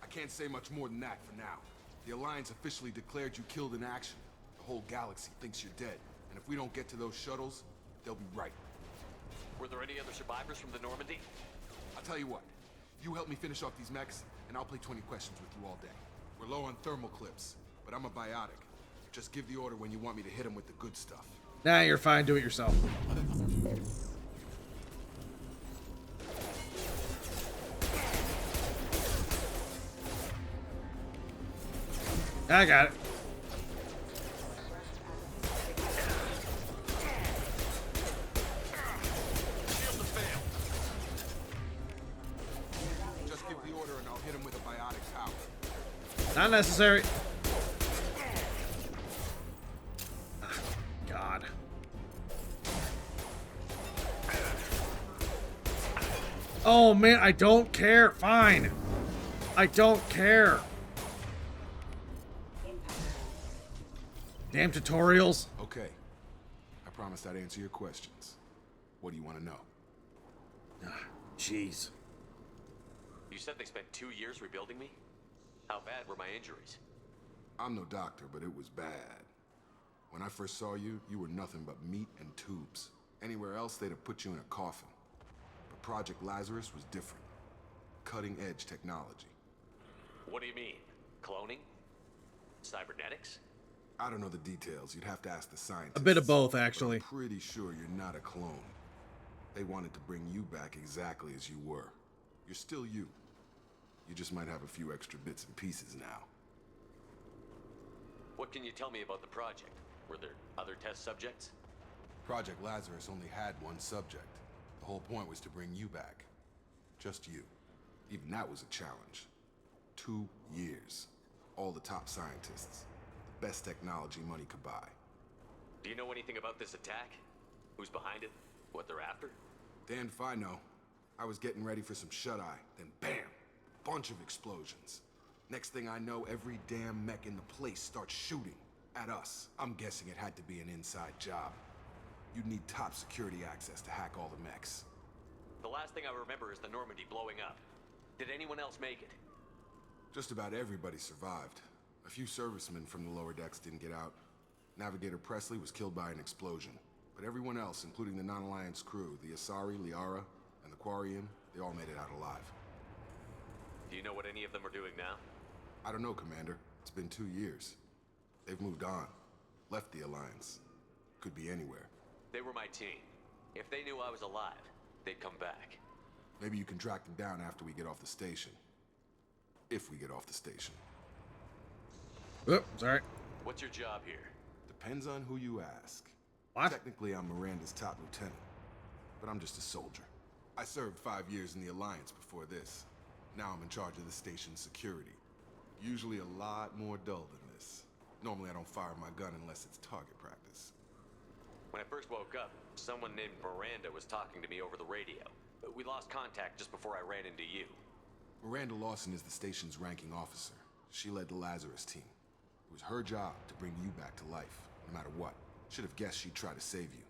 I can't say much more than that for now. The Alliance officially declared you killed in action. The whole galaxy thinks you're dead. And if we don't get to those shuttles, they'll be right. Were there any other survivors from the Normandy? I'll tell you what. You help me finish off these mechs, and I'll play 20 questions with you all day. We're low on thermal clips, but I'm a biotic. Just give the order when you want me to hit them with the good stuff. Nah, you're fine. Do it yourself. I got it. Just give the order and I'll hit him with a biotic power. Not necessary. God. Oh man, I don't care. Fine. I don't care. Damn tutorials. Okay. I promised I'd answer your questions. What do you want to know? Jeez. You said they spent 2 years rebuilding me? How bad were my injuries? I'm no doctor, but it was bad. When I first saw you, you were nothing but meat and tubes. Anywhere else, they'd have put you in a coffin. But Project Lazarus was different. Cutting-edge technology. What do you mean? Cloning? Cybernetics? I don't know the details. You'd have to ask the scientists. A bit of both, actually. But I'm pretty sure you're not a clone. They wanted to bring you back exactly as you were. You're still you. You just might have a few extra bits and pieces now. What can you tell me about the project? Were there other test subjects? Project Lazarus only had one subject. The whole point was to bring you back. Just you. Even that was a challenge. 2 years. All the top scientists. The best technology money could buy. Do you know anything about this attack? Who's behind it? What they're after? Damned if I know. I was getting ready for some shut-eye, then bam! Bunch of explosions. Next thing I know, every damn mech in the place starts shooting at us. I'm guessing it had to be an inside job. You'd need top security access to hack all the mechs. The last thing I remember is the Normandy blowing up. Did anyone else make it? Just about everybody survived. A few servicemen from the lower decks didn't get out. Navigator Presley was killed by an explosion. But everyone else, including the non-Alliance crew, the Asari, Liara, and the Quarian, they all made it out alive. Do you know what any of them are doing now? I don't know, Commander. It's been 2 years. They've moved on. Left the Alliance. Could be anywhere. They were my team. If they knew I was alive, they'd come back. Maybe you can track them down after we get off the station. If we get off the station. Oop, sorry. What's your job here? Depends on who you ask. What? Technically, I'm Miranda's top lieutenant. But I'm just a soldier. I served 5 years in the Alliance before this. Now I'm in charge of the station's security. Usually a lot more dull than this. Normally I don't fire my gun unless it's target practice. When I first woke up, someone named Miranda was talking to me over the radio. We lost contact just before I ran into you. Miranda Lawson is the station's ranking officer. She led the Lazarus team. It was her job to bring you back to life, no matter what. Should have guessed she'd try to save you.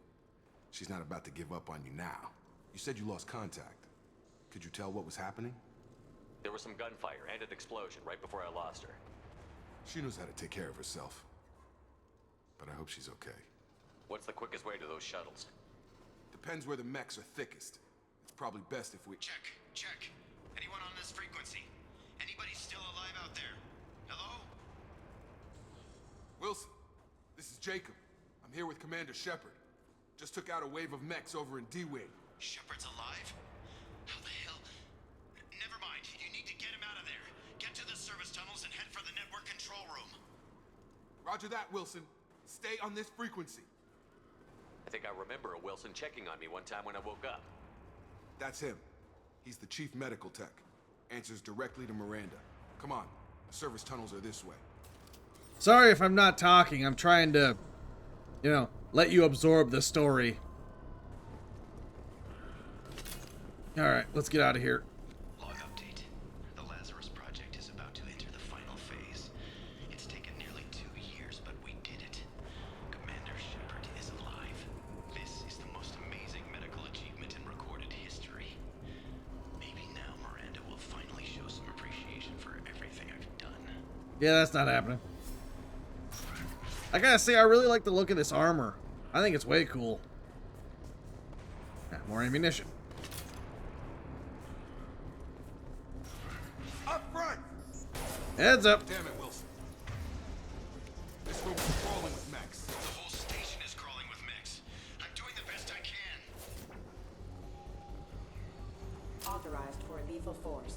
She's not about to give up on you now. You said you lost contact. Could you tell what was happening? There was some gunfire and an explosion right before I lost her. She knows how to take care of herself. but I hope she's okay. What's the quickest way to those shuttles? Depends where the mechs are thickest. It's probably best if we... Check. Anyone on this frequency? Anybody still alive out there? Hello? Wilson, this is Jacob. I'm here with Commander Shepard. Just took out a wave of mechs over in D-Wing. Shepard's alive? How the hell? Never mind. You need to get him out of there. Get to the service tunnels and head for the network control room. Roger that, Wilson. Stay on this frequency. I think I remember a Wilson checking on me one time when I woke up. That's him. He's the chief medical tech. Answers directly to Miranda. Come on. The service tunnels are this way. Sorry if I'm not talking. I'm trying to, let you absorb the story. Alright, let's get out of here. Log update. The Lazarus Project is about to enter the final phase. It's taken nearly 2 years, but we did it. Commander Shepard is alive. This is the most amazing medical achievement in recorded history. Maybe now Miranda will finally show some appreciation for everything I've done. Yeah, that's not happening. I gotta say, I really like the look of this armor. I think it's way cool. More ammunition. Up front! Heads up. Damn it, Wilson. This room is crawling with mechs. The whole station is crawling with mechs. I'm doing the best I can. Authorized for lethal force.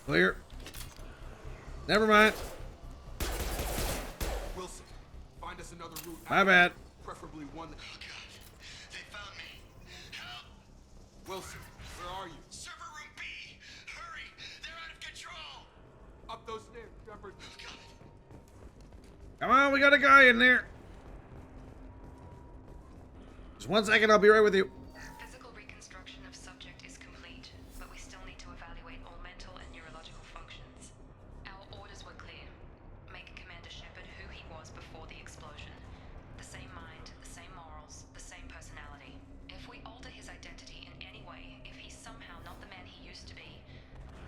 Clear. Never mind. Wilson, find us another route out. My bad. Preferably one that... Oh god. They found me. Help! Wilson, where are you? Server room B! Hurry! They're out of control! Up those stairs, Shepard. Oh god. Come on, we got a guy in there. Just 1 second, I'll be right with you. Physical reconstruction of subject is complete, but we still need to evaluate all mental and neurological functions. Our orders were clear. Make Commander Shepard who he was before the explosion. The same mind, the same morals, the same personality. If we alter his identity in any way, if he's somehow not the man he used to be,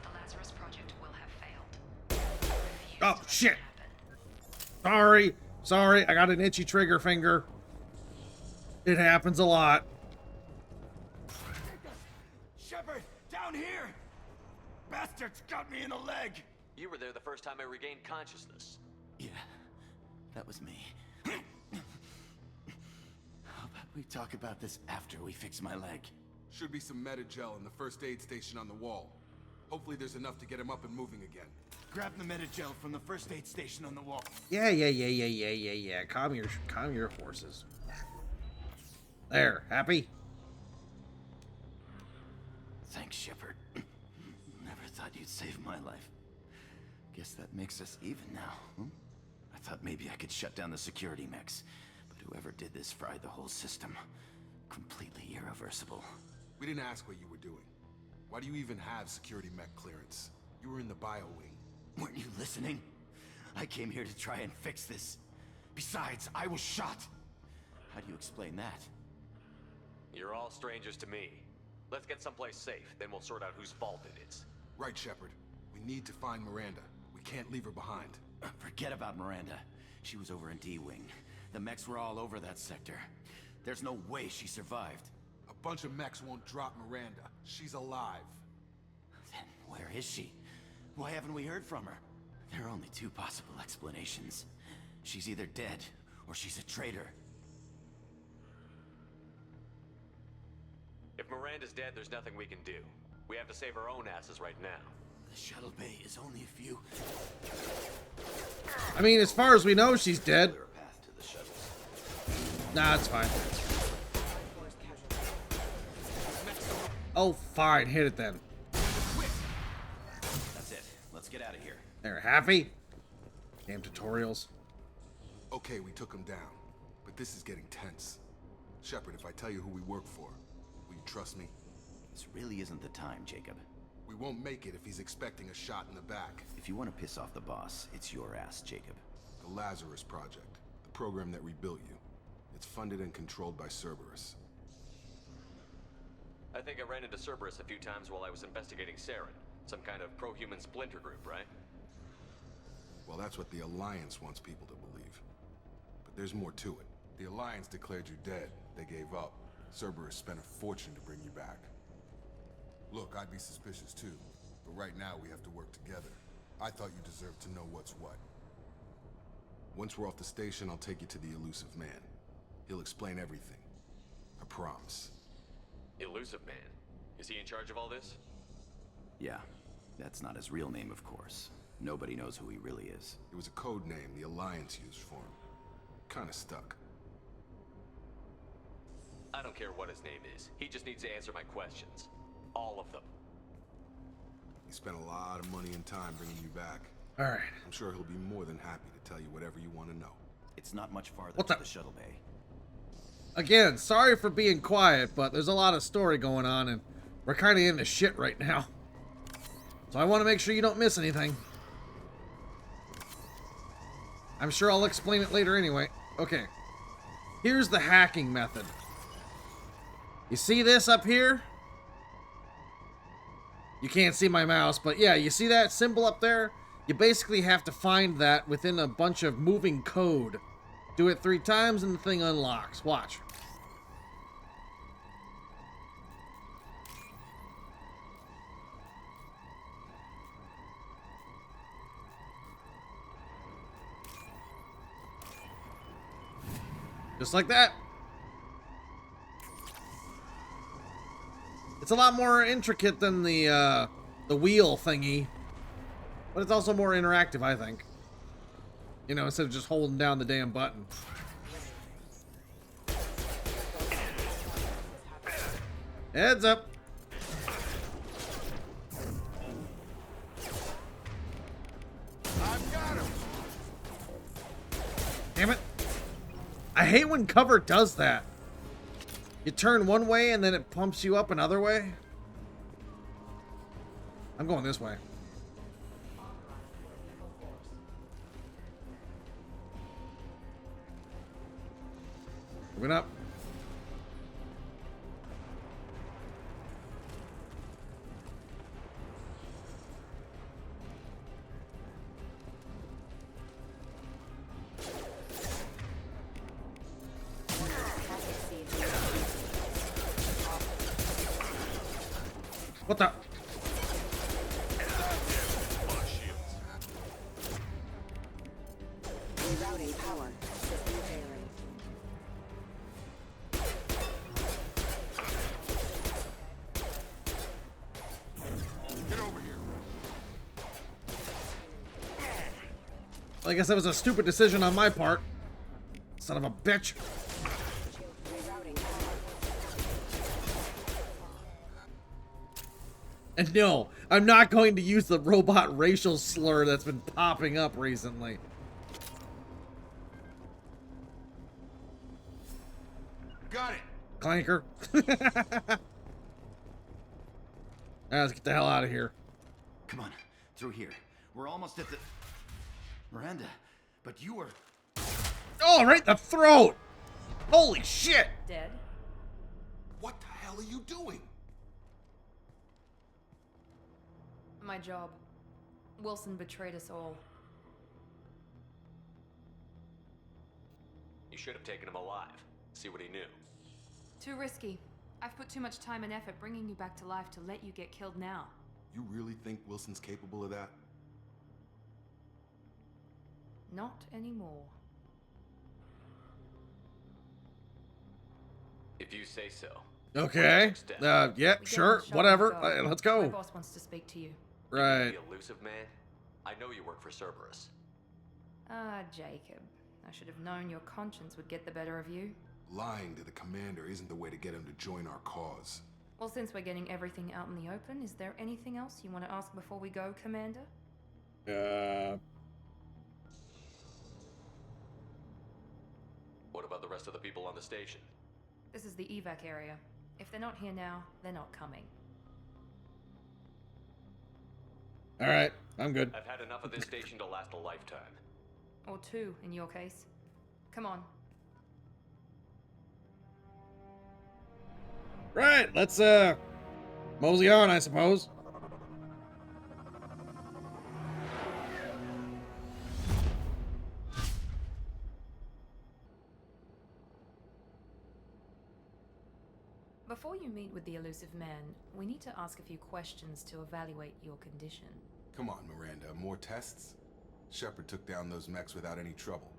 the Lazarus Project will have failed. Refuse Oh, to let shit. that happen. Sorry, I got an itchy trigger finger. It happens a lot. Shepard, down here! Bastards got me in the leg! You were there the first time I regained consciousness. Yeah, that was me. How about we talk about this after we fix my leg? Should be some Metagel in the first aid station on the wall. Hopefully there's enough to get him up and moving again. Grab the Metagel from the first aid station on the wall. Yeah. Calm your horses. There, happy? Thanks, Shepard. Never thought you'd save my life. Guess that makes us even now. I thought maybe I could shut down the security mechs, but whoever did this fried the whole system. Completely irreversible. We didn't ask what you were doing. Why do you even have security mech clearance? You were in the bio wing. Weren't you listening? I came here to try and fix this. Besides, I was shot. How do you explain that? You're all strangers to me. Let's get someplace safe, then we'll sort out whose fault it is. Right, Shepard. We need to find Miranda. We can't leave her behind. Forget about Miranda. She was over in D-Wing. The mechs were all over that sector. There's no way she survived. A bunch of mechs won't drop Miranda. She's alive. Then where is she? Why haven't we heard from her? There are only 2 possible explanations. She's either dead, or she's a traitor. If Miranda's dead, there's nothing we can do. We have to save our own asses right now. The shuttle bay is only a few. I mean, as far as we know, she's dead. Clear a path to the shuttles. Nah, it's fine. Oh, fine. Hit it then. That's it. Let's get out of here. There, happy? Damn tutorials. Okay, we took him down. But this is getting tense. Shepard, if I tell you who we work for, will you trust me? This really isn't the time, Jacob. We won't make it if he's expecting a shot in the back. If you want to piss off the boss, it's your ass, Jacob. The Lazarus Project, the program that rebuilt you. It's funded and controlled by Cerberus. I think I ran into Cerberus a few times while I was investigating Saren. Some kind of pro-human splinter group, right? Well, that's what the Alliance wants people to believe. But there's more to it. The Alliance declared you dead. They gave up. Cerberus spent a fortune to bring you back. Look, I'd be suspicious too. But right now we have to work together. I thought you deserved to know what's what. Once we're off the station, I'll take you to the Elusive Man. He'll explain everything. I promise. Elusive Man? Is he in charge of all this? Yeah, that's not his real name, of course. Nobody knows who he really is. It was a code name the Alliance used for him. Kinda stuck. I don't care what his name is. He just needs to answer my questions. All of them. He spent a lot of money and time bringing you back. All right. I'm sure he'll be more than happy to tell you whatever you want to know. It's not much farther What's to up? the shuttle bay. Again, sorry for being quiet, but there's a lot of story going on, and we're kind of in the shit right now. So I want to make sure you don't miss anything. I'm sure I'll explain it later anyway. Okay. Here's the hacking method. You see this up here? You can't see my mouse, but yeah, you see that symbol up there? You basically have to find that within a bunch of moving code. Do it 3 times and the thing unlocks. Watch. Just like that. It's a lot more intricate than the wheel thingy, but it's also more interactive, I think. You know, instead of just holding down the damn button. Heads up. I've got him. Damn it. I hate when cover does that. You turn one way and then it pumps you up another way. I'm going this way. Moving up. What the? Rerouting power. System failing. Get over here. I guess that was a stupid decision on my part. Son of a bitch. Rerouting power. And no, I'm not going to use the robot racial slur that's been popping up recently. Got it. Clanker. Let's get the hell out of here. Come on, through here. We're almost at the... Miranda, but you were... Oh, right in the throat! Holy shit! Dead? What the hell are you doing? My job. Wilson betrayed us all. You should have taken him alive. See what he knew. Too risky. I've put too much time and effort bringing you back to life to let you get killed now. You really think Wilson's capable of that? Not anymore. If you say so. Okay. Yeah, We get sure. on the shuttle Whatever. and go. Let's My go. boss wants to speak to you. Right. The Elusive Man? I know you work for Cerberus. Ah, Jacob. I should have known your conscience would get the better of you. Lying to the commander isn't the way to get him to join our cause. Well, since we're getting everything out in the open, is there anything else you want to ask before we go, Commander? What about the rest of the people on the station? This is the evac area. If they're not here now, they're not coming. All right. I'm good. I've had enough of this station to last a lifetime. Or 2, in your case. Come on. Right. Let's mosey on, I suppose. Before you meet with the elusive man, we need to ask a few questions to evaluate your condition. Come on, Miranda, more tests? Shepard took down those mechs without any trouble.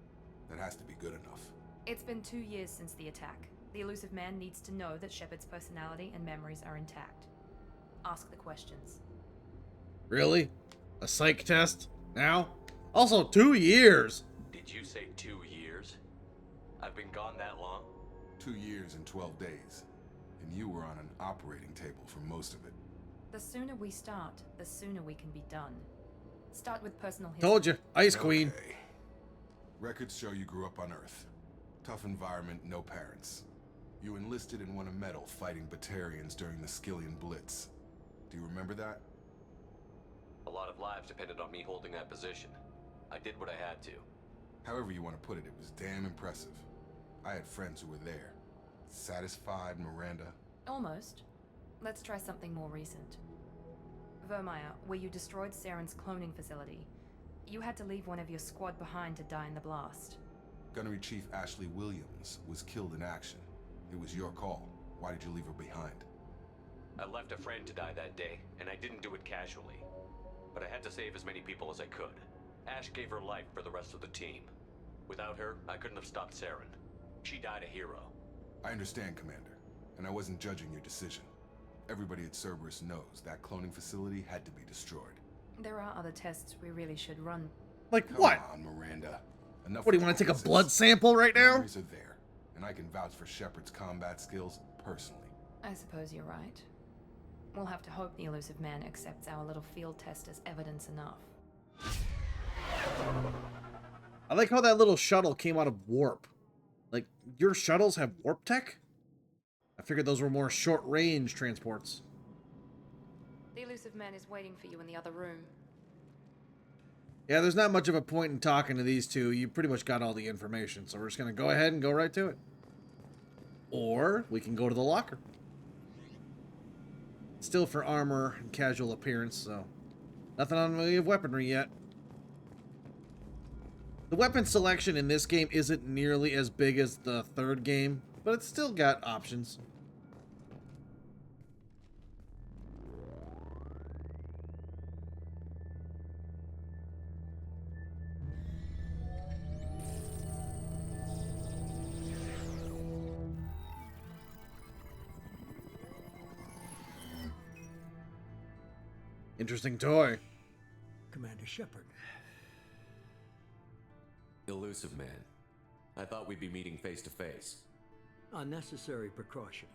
That has to be good enough. It's been 2 years since the attack. The elusive man needs to know that Shepard's personality and memories are intact. Ask the questions. Really? A psych test? Now? Also, 2 years! Did you say 2 years? I've been gone that long? 2 years and 12 days. And you were on an operating table for most of it. The sooner we start, the sooner we can be done. Start with personal history. Told you, Ice Queen. Okay. Records show you grew up on Earth. Tough environment, no parents. You enlisted and won a medal fighting Batarians during the Skillian Blitz. Do you remember that? A lot of lives depended on me holding that position. I did what I had to. However you want to put it, it was damn impressive. I had friends who were there. Satisfied, Miranda? Almost. Let's try something more recent. Vermeer, where you destroyed Saren's cloning facility. You had to leave one of your squad behind to die in the blast. Gunnery Chief Ashley Williams was killed in action. It was your call. Why did you leave her behind? I left a friend to die that day, and I didn't do it casually. But I had to save as many people as I could. Ash gave her life for the rest of the team. Without her, I couldn't have stopped Saren. She died a hero. I understand, Commander, and I wasn't judging your decision. Everybody at Cerberus knows that cloning facility had to be destroyed. There are other tests we really should run. Like Come what? on, Miranda. Enough. What, do you want to take a blood sample right now? Memories are there, and I can vouch for Shepard's combat skills personally. I suppose you're right. We'll have to hope the elusive man accepts our little field test as evidence enough. I like how that little shuttle came out of warp. Like, your shuttles have warp tech? I figured those were more short-range transports. The elusive man is waiting for you in the other room. Yeah, there's not much of a point in talking to these two. You pretty much got all the information, so we're just going to go ahead and go right to it. Or we can go to the locker. Still for armor and casual appearance, so nothing on the weaponry yet. The weapon selection in this game isn't nearly as big as the third game, but it's still got options. Interesting toy. Commander Shepard. Elusive man. I thought we'd be meeting face to face. Unnecessary precaution.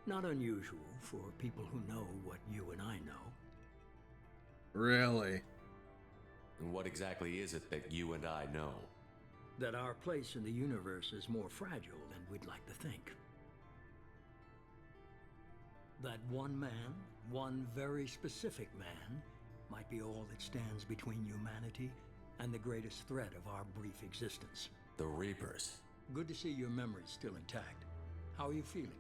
Not unusual for people who know what you and I know. Really? And what exactly is it that you and I know? That our place in the universe is more fragile than we'd like to think. That one man, one very specific man, might be all that stands between humanity and the greatest threat of our brief existence. The Reapers. Good to see your memory's still intact. How are you feeling?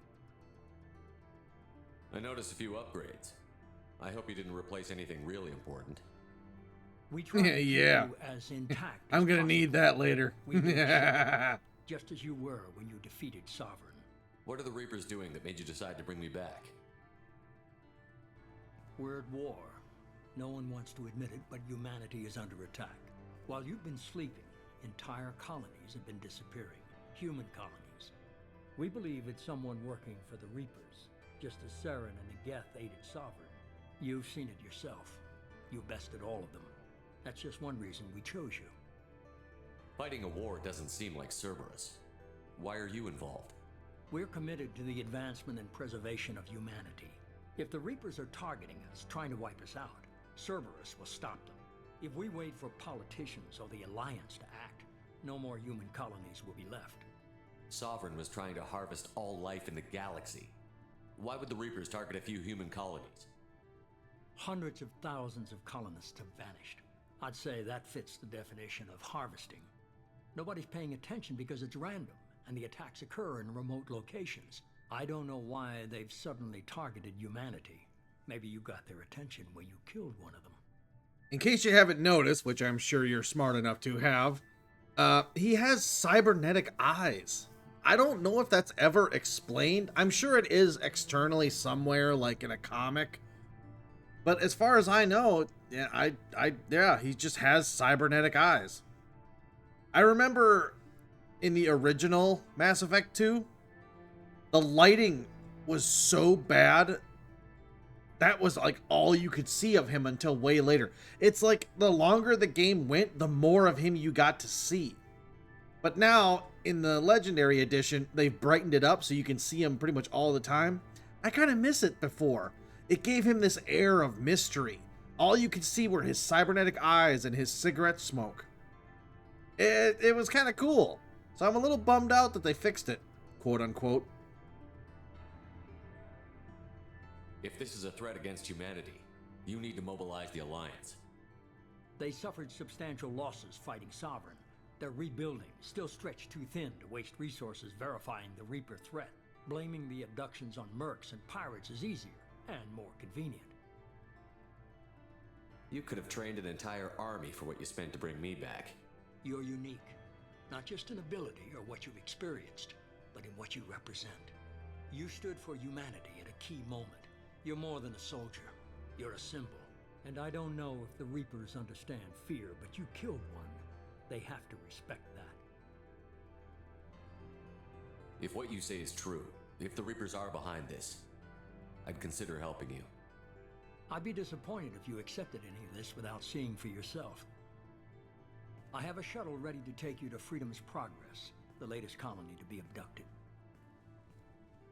I noticed a few upgrades. I hope you didn't replace anything really important. We try to keep Yeah. you as intact I'm as gonna possible. need that later. We need you, just as you were when you defeated Sovereign. What are the Reapers doing that made you decide to bring me back? We're at war. No one wants to admit it, but humanity is under attack. While you've been sleeping, entire colonies have been disappearing. Human colonies. We believe it's someone working for the Reapers, just as Saren and the Geth aided Sovereign. You've seen it yourself. You bested all of them. That's just one reason we chose you. Fighting a war doesn't seem like Cerberus. Why are you involved? We're committed to the advancement and preservation of humanity. If the Reapers are targeting us, trying to wipe us out, Cerberus will stop them. If we wait for politicians or the Alliance to act, no more human colonies will be left. Sovereign was trying to harvest all life in the galaxy. Why would the Reapers target a few human colonies? Hundreds of thousands of colonists have vanished. I'd say that fits the definition of harvesting. Nobody's paying attention because it's random, and the attacks occur in remote locations. I don't know why they've suddenly targeted humanity. Maybe you got their attention when you killed one of them. In case you haven't noticed, which I'm sure you're smart enough to have, he has cybernetic eyes. I don't know if that's ever explained. I'm sure it is externally somewhere, like in a comic. But as far as I know, yeah, he just has cybernetic eyes. I remember in the original Mass Effect 2, the lighting was so bad that was like all you could see of him until way later. It's like the longer the game went, the more of him you got to see. But now in the Legendary Edition, they've brightened it up so you can see him pretty much all the time. I kind of miss it before. It gave him this air of mystery. All you could see were his cybernetic eyes and his cigarette smoke. It was kind of cool. So I'm a little bummed out that they fixed it, quote unquote. If this is a threat against humanity, you need to mobilize the Alliance. They suffered substantial losses fighting Sovereign. They're rebuilding, still stretched too thin to waste resources verifying the Reaper threat. Blaming the abductions on mercs and pirates is easier and more convenient. You could have trained an entire army for what you spent to bring me back. You're unique, not just in ability or what you've experienced, but in what you represent. You stood for humanity at a key moment. You're more than a soldier. You're a symbol. And I don't know if the Reapers understand fear, but you killed one. They have to respect that. If what you say is true, if the Reapers are behind this, I'd consider helping you. I'd be disappointed if you accepted any of this without seeing for yourself. I have a shuttle ready to take you to Freedom's Progress, the latest colony to be abducted.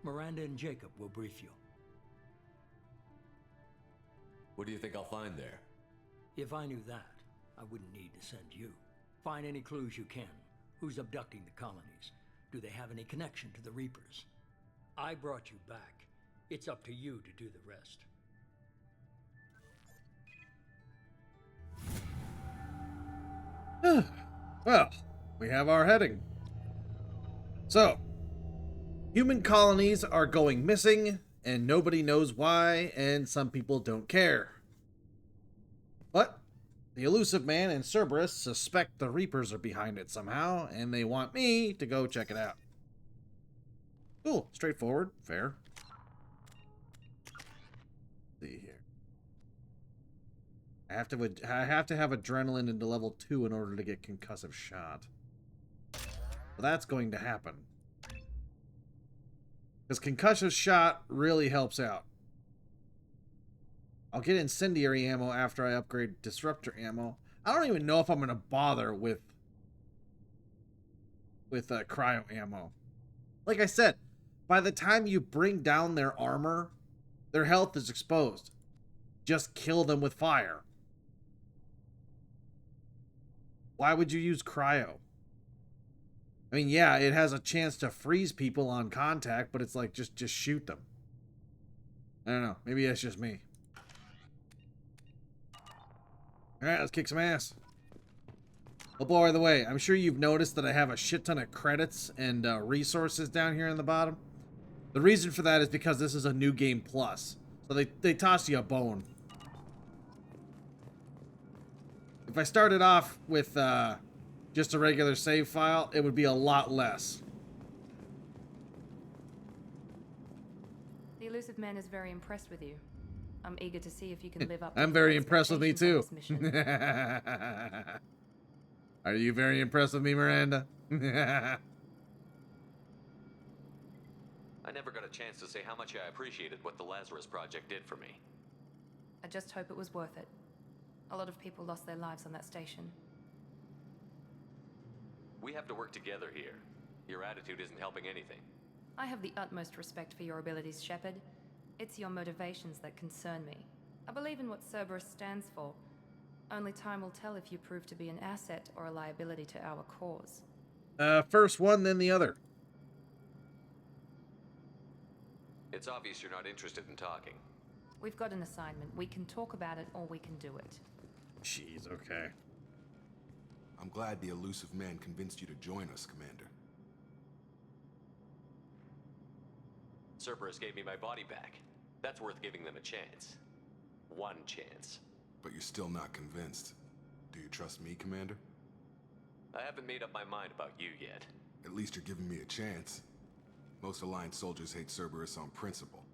Miranda and Jacob will brief you. What do you think I'll find there? If I knew that, I wouldn't need to send you. Find any clues you can. Who's abducting the colonies? Do they have any connection to the Reapers? I brought you back. It's up to you to do the rest. Well, we have our heading. So, human colonies are going missing, and nobody knows why, and some people don't care. But the Elusive Man and Cerberus suspect the Reapers are behind it somehow, and they want me to go check it out. Cool, straightforward, fair. Let's see here. I have to have adrenaline into level 2 in order to get concussive shot. So that's going to happen. Because concussive shot really helps out. I'll get incendiary ammo after I upgrade disruptor ammo. I don't even know if I'm going to bother with cryo ammo. Like I said, by the time you bring down their armor, their health is exposed. Just kill them with fire. Why would you use cryo? I mean, yeah, it has a chance to freeze people on contact, but it's like, just shoot them. I don't know. Maybe that's just me. Alright, let's kick some ass. Oh, by the way, I'm sure you've noticed that I have a shit ton of credits and resources down here in the bottom. The reason for that is because this is a new game plus. So they toss you a bone. If I started off with just a regular save file, it would be a lot less. The Elusive Man is very impressed with you. I'm eager to see if you can live up to I'm his very impressed with me too. expectations on this mission. Are you very impressed with me, Miranda? I never got a chance to say how much I appreciated what the Lazarus Project did for me. I just hope it was worth it. A lot of people lost their lives on that station. We have to work together here. Your attitude isn't helping anything. I have the utmost respect for your abilities, Shepard. It's your motivations that concern me. I believe in what Cerberus stands for. Only time will tell if you prove to be an asset or a liability to our cause. First one, then the other. It's obvious you're not interested in talking. We've got an assignment. We can talk about it or we can do it. Jeez, okay. I'm glad the Elusive Man convinced you to join us, Commander. Cerberus gave me my body back. That's worth giving them a chance. One chance. But you're still not convinced. Do you trust me, Commander? I haven't made up my mind about you yet. At least you're giving me a chance. Most Alliance soldiers hate Cerberus on principle.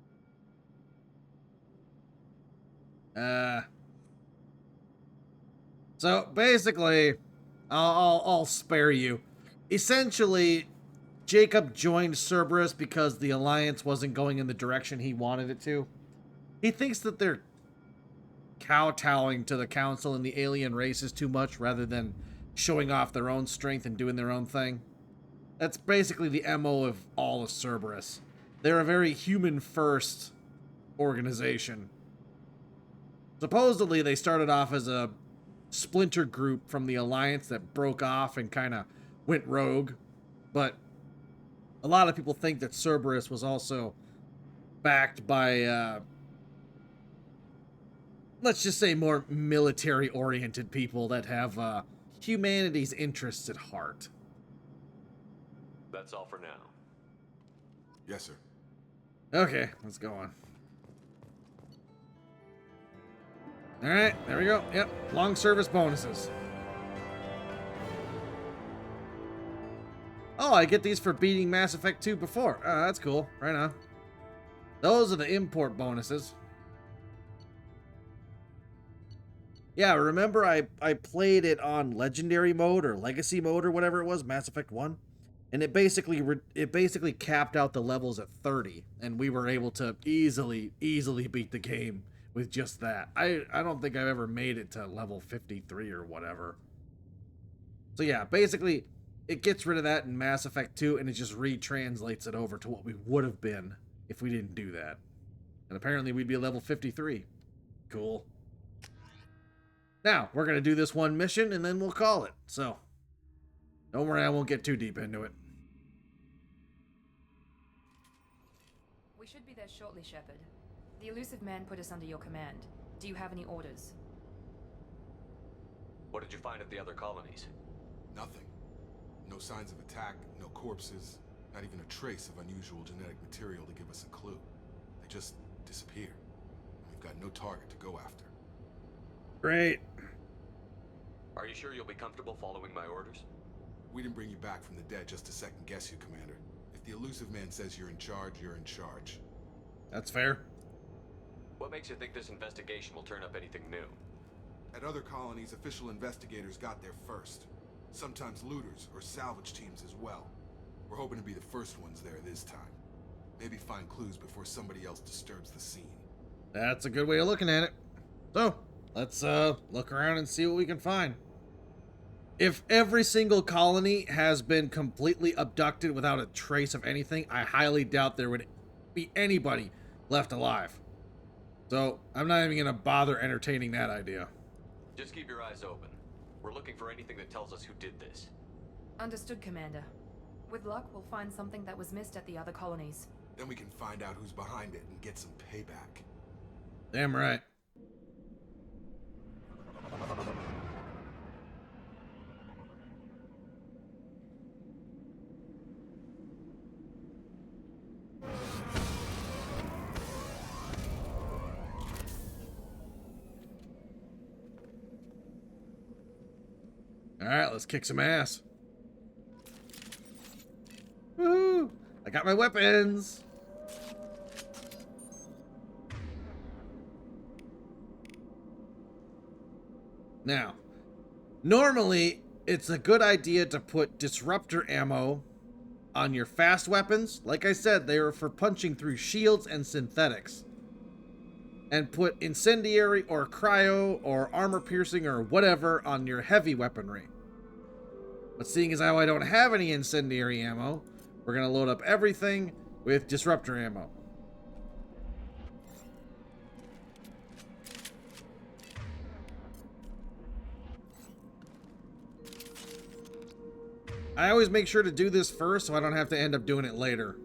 So basically, I'll spare you. Essentially, Jacob joined Cerberus because the Alliance wasn't going in the direction he wanted it to. He thinks that they're kowtowing to the Council and the alien races too much rather than showing off their own strength and doing their own thing. That's basically the MO of all of Cerberus. They're a very human-first organization. Supposedly, they started off as a splinter group from the Alliance that broke off and kind of went rogue. But a lot of people think that Cerberus was also backed by, let's just say, more military-oriented people that have humanity's interests at heart. That's all for now. Yes, sir. Okay, let's go on. Alright, there we go. Yep, long service bonuses. Oh, I get these for beating Mass Effect 2 before. That's cool. Right on. Those are the import bonuses. Yeah, remember I played it on Legendary mode or Legacy mode or whatever it was, Mass Effect 1? And it basically capped out the levels at 30, and we were able to easily beat the game with just that. I don't think I've ever made it to level 53 or whatever. So yeah, basically it gets rid of that in Mass Effect 2 and it just retranslates it over to what we would have been if we didn't do that. And apparently we'd be level 53. Cool. Now, we're going to do this one mission and then we'll call it. So, don't worry, I won't get too deep into it. We should be there shortly, Shepard. The elusive man put us under your command. Do you have any orders? What did you find at the other colonies? Nothing. No signs of attack, no corpses, not even a trace of unusual genetic material to give us a clue. They just disappear. We've got no target to go after. Great. Are you sure you'll be comfortable following my orders? We didn't bring you back from the dead just to second guess you, Commander. If the elusive man says you're in charge, you're in charge. That's fair. What makes you think this investigation will turn up anything new? At other colonies, official investigators got there first. Sometimes looters or salvage teams as well. We're hoping to be the first ones there this time. Maybe find clues before somebody else disturbs the scene. That's a good way of looking at it. So, let's look around and see what we can find. If every single colony has been completely abducted without a trace of anything, I highly doubt there would be anybody left alive. So, I'm not even going to bother entertaining that idea. Just keep your eyes open. We're looking for anything that tells us who did this. Understood, Commander. With luck, we'll find something that was missed at the other colonies. Then we can find out who's behind it and get some payback. Damn right. Alright, let's kick some ass. Woo! I got my weapons! Now, normally, it's a good idea to put disruptor ammo on your fast weapons. Like I said, they are for punching through shields and synthetics. And put incendiary or cryo or armor piercing or whatever on your heavy weaponry. But seeing as how I don't have any incendiary ammo, we're going to load up everything with disruptor ammo. I always make sure to do this first so I don't have to end up doing it later.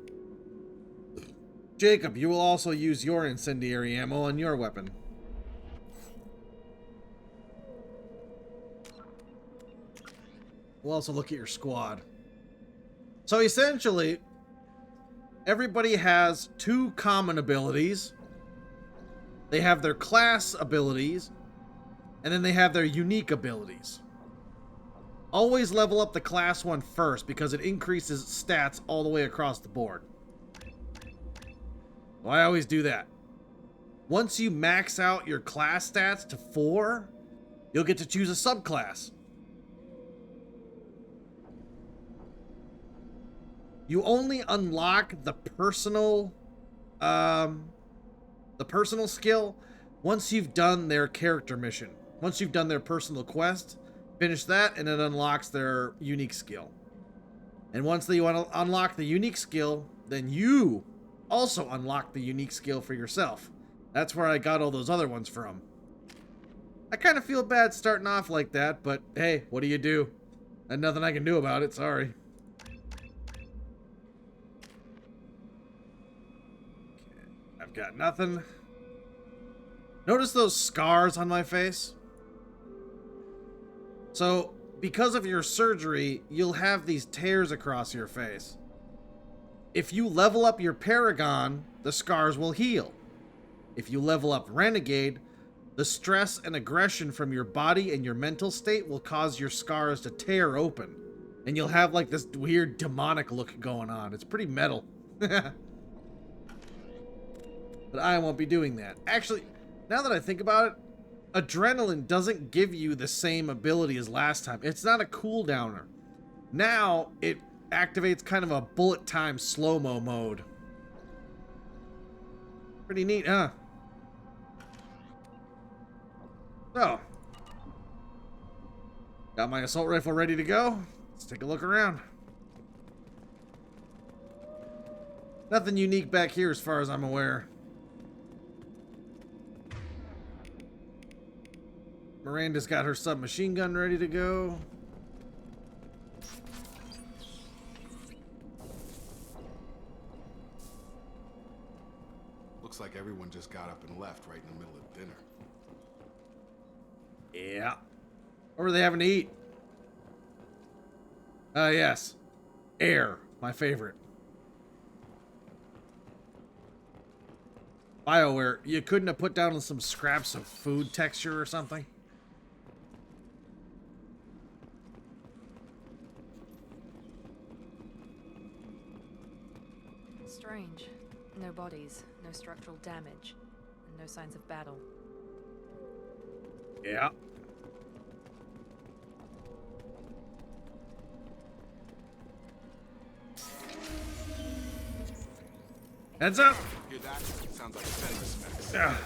Jacob, you will also use your incendiary ammo on your weapon. We'll also look at your squad. So essentially, everybody has two common abilities. They have their class abilities, and then they have their unique abilities. Always level up the class 1 first because it increases stats all the way across the board. So I always do that. Once you max out your class stats to 4, you'll get to choose a subclass. You only unlock the personal skill once you've done their character mission. Once you've done their personal quest, finish that and it unlocks their unique skill. And once you want to unlock the unique skill, then you also unlock the unique skill for yourself. That's where I got all those other ones from. I kind of feel bad starting off like that, but hey, what do you do? There's nothing I can do about it, sorry. I've got nothing. Notice those scars on my face? So, because of your surgery, you'll have these tears across your face. If you level up your Paragon, the scars will heal. If you level up Renegade, the stress and aggression from your body and your mental state will cause your scars to tear open. And you'll have like this weird demonic look going on. It's pretty metal. But I won't be doing that. Actually, now that I think about it, Adrenaline doesn't give you the same ability as last time. It's not a cooldowner. Now, it activates kind of a bullet time slow-mo mode. Pretty neat, huh? So, got my assault rifle ready to go. Let's take a look around. Nothing unique back here as far as I'm aware. Miranda's got her submachine gun ready to go. Looks like everyone just got up and left right in the middle of dinner. Yeah. What were they having to eat? Yes. Air, my favorite. BioWare, you couldn't have put down some scraps of food texture or something? Strange. No bodies, no structural damage, and no signs of battle. Yeah. Heads up! Hear that? Sounds like fender smacks.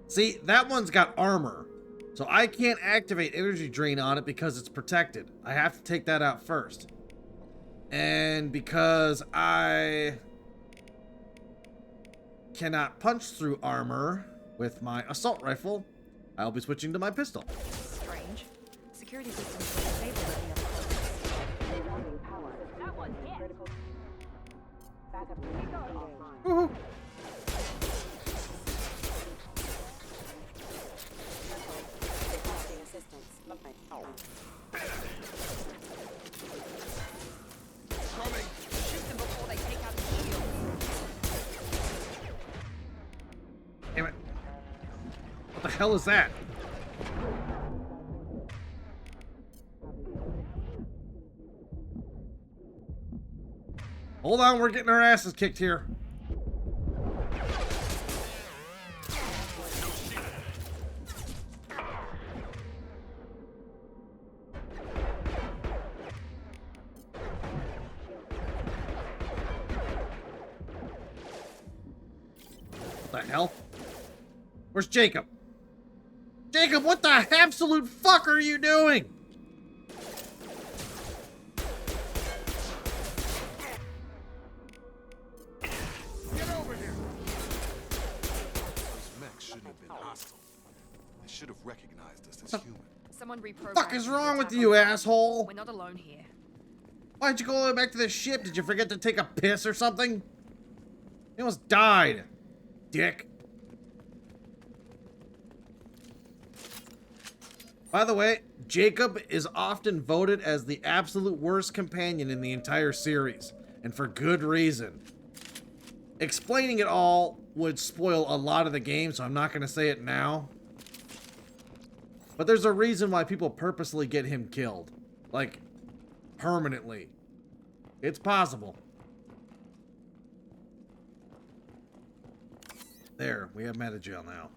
See, that one's got armor. So I can't activate energy drain on it because it's protected. I have to take that out first. And because I cannot punch through armor with my assault rifle, I'll be switching to my pistol. Strange. Security systems were disabled at the other place. That one hit. Woohoo. Shoot them before they take out the shield. Damn it. What the hell is that? Hold on, we're getting our asses kicked here. What the hell? Where's Jacob? Jacob, what the absolute fuck are you doing? Get over here! Those mechs shouldn't have been hostile. They should have recognized us as human. Someone reprogrammed. Fuck is wrong with the you, attack on- asshole? We're not alone here. Why'd you go all the way back to the ship? Did you forget to take a piss or something? You almost died, dick. By the way, Jacob is often voted as the absolute worst companion in the entire series, and for good reason. Explaining it all would spoil a lot of the game, so I'm not going to say it now. But there's a reason why people purposely get him killed. Like, permanently. It's possible. There, we have Metagel now.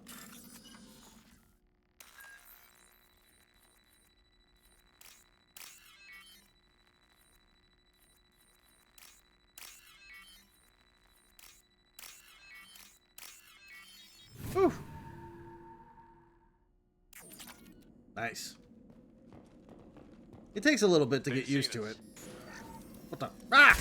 Whew. Nice. It takes a little bit to get used to it. What the? Ah!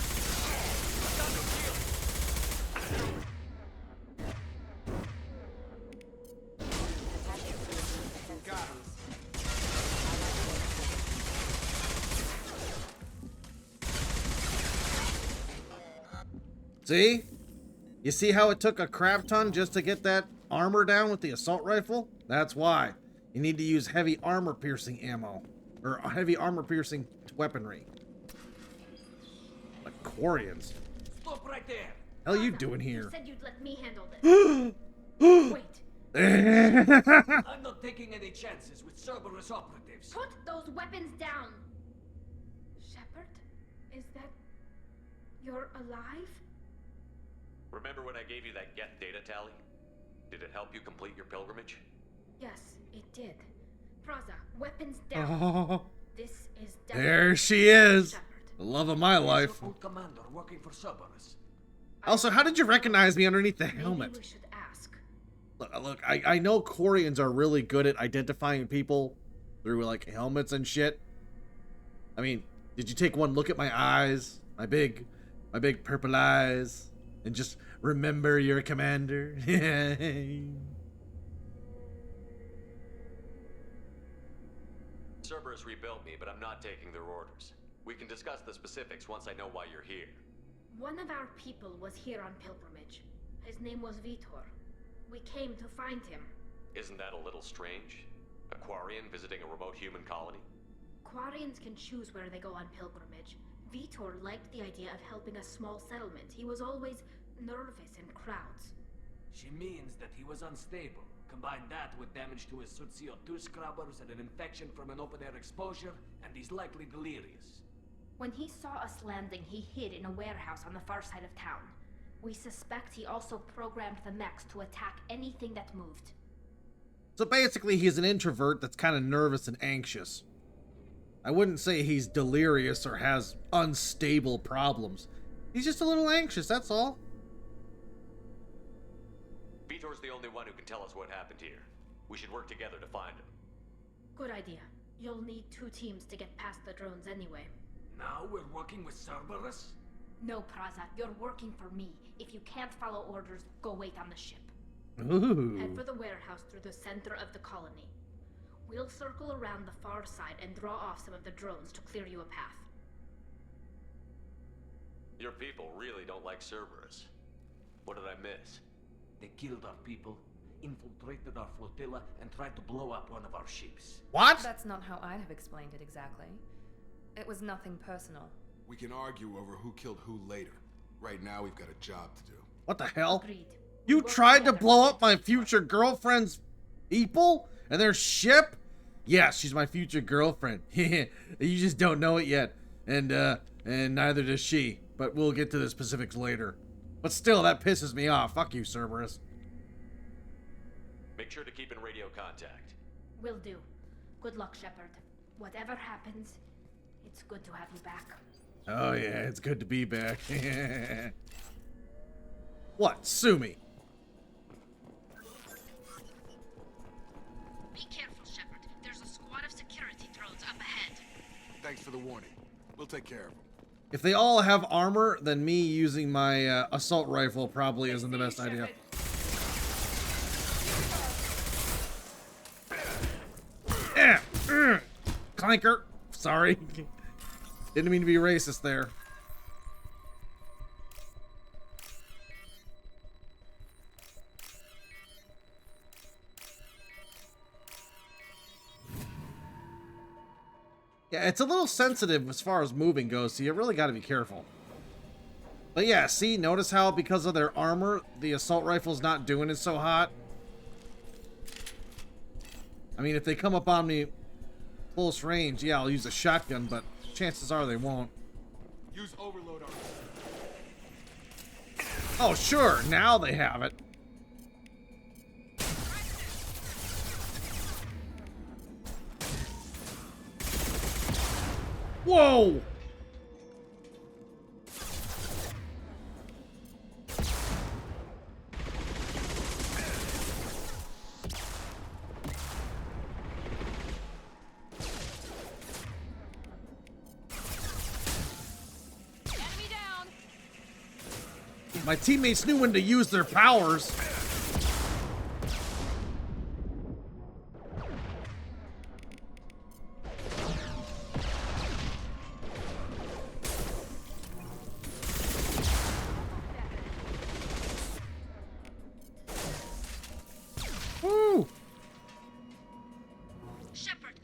See? You see how it took a crap ton just to get that armor down with the assault rifle? That's why. You need to use heavy armor piercing ammo. Or heavy armor piercing weaponry. Like Quarians. Stop right there. Hell you doing here? You said you'd let me handle this. Wait. I'm not taking any chances with Cerberus operatives. Put those weapons down. Shepard? Is that... You're alive? Remember when I gave you that get data tally? Did it help you complete your pilgrimage? Yes, it did. Praza, weapons down. Oh, This is there she is. The love of my life. Commander working for Cerberus. Also, how did you recognize me underneath the Maybe helmet? we should ask. Look, I know Quarians are really good at identifying people through, like, helmets and shit. I mean, did you take one look at my eyes? My big purple eyes? And just remember your commander? Cerberus rebuilt me, but I'm not taking their orders. We can discuss the specifics once I know why you're here. One of our people was here on pilgrimage. His name was Vitor. We came to find him. Isn't that a little strange? A Quarian visiting a remote human colony? Quarians can choose where they go on pilgrimage. Vitor liked the idea of helping a small settlement. He was always nervous in crowds. She means that he was unstable. Combine that with damage to his suit CO2 scrubbers and an infection from an open-air exposure, and he's likely delirious. When he saw us landing, he hid in a warehouse on the far side of town. We suspect he also programmed the mechs to attack anything that moved. So basically, he's an introvert that's kind of nervous and anxious. I wouldn't say he's delirious or has unstable problems. He's just a little anxious, that's all. Vitor's the only one who can tell us what happened here. We should work together to find him. Good idea. You'll need 2 teams to get past the drones anyway. Now we're working with Cerberus? No, Praza, you're working for me. If you can't follow orders, go wait on the ship. Ooh. Head for the warehouse through the center of the colony. We'll circle around the far side and draw off some of the drones to clear you a path. Your people really don't like Cerberus. What did I miss? They killed our people, infiltrated our flotilla, and tried to blow up one of our ships. What? That's not how I'd have explained it exactly. It was nothing personal. We can argue over who killed who later. Right now, we've got a job to do. What the hell? Agreed. You Work tried to together. blow up my future girlfriend's people? And their ship? Yeah, she's my future girlfriend. You just don't know it yet. And neither does she. But we'll get to the specifics later. But still, that pisses me off. Fuck you, Cerberus. Make sure to keep in radio contact. Will do. Good luck, Shepard. Whatever happens, it's good to have you back. Oh yeah, it's good to be back. What? Sue me. Be careful, Shepard. There's a squad of security drones up ahead. Thanks for the warning. We'll take care of them. If they all have armor, then me using my assault rifle probably isn't the best idea. Clanker. Sorry. Didn't mean to be racist there. Yeah, it's a little sensitive as far as moving goes, so you really got to be careful. But yeah, see, notice how because of their armor, the assault rifle's not doing it so hot? I I mean, if they come up on me close range, yeah, I'll use a shotgun, but chances are they won't. Use overload on it. Oh, sure, now they have it. Whoa! My teammates knew when to use their powers. Woo! Shepard,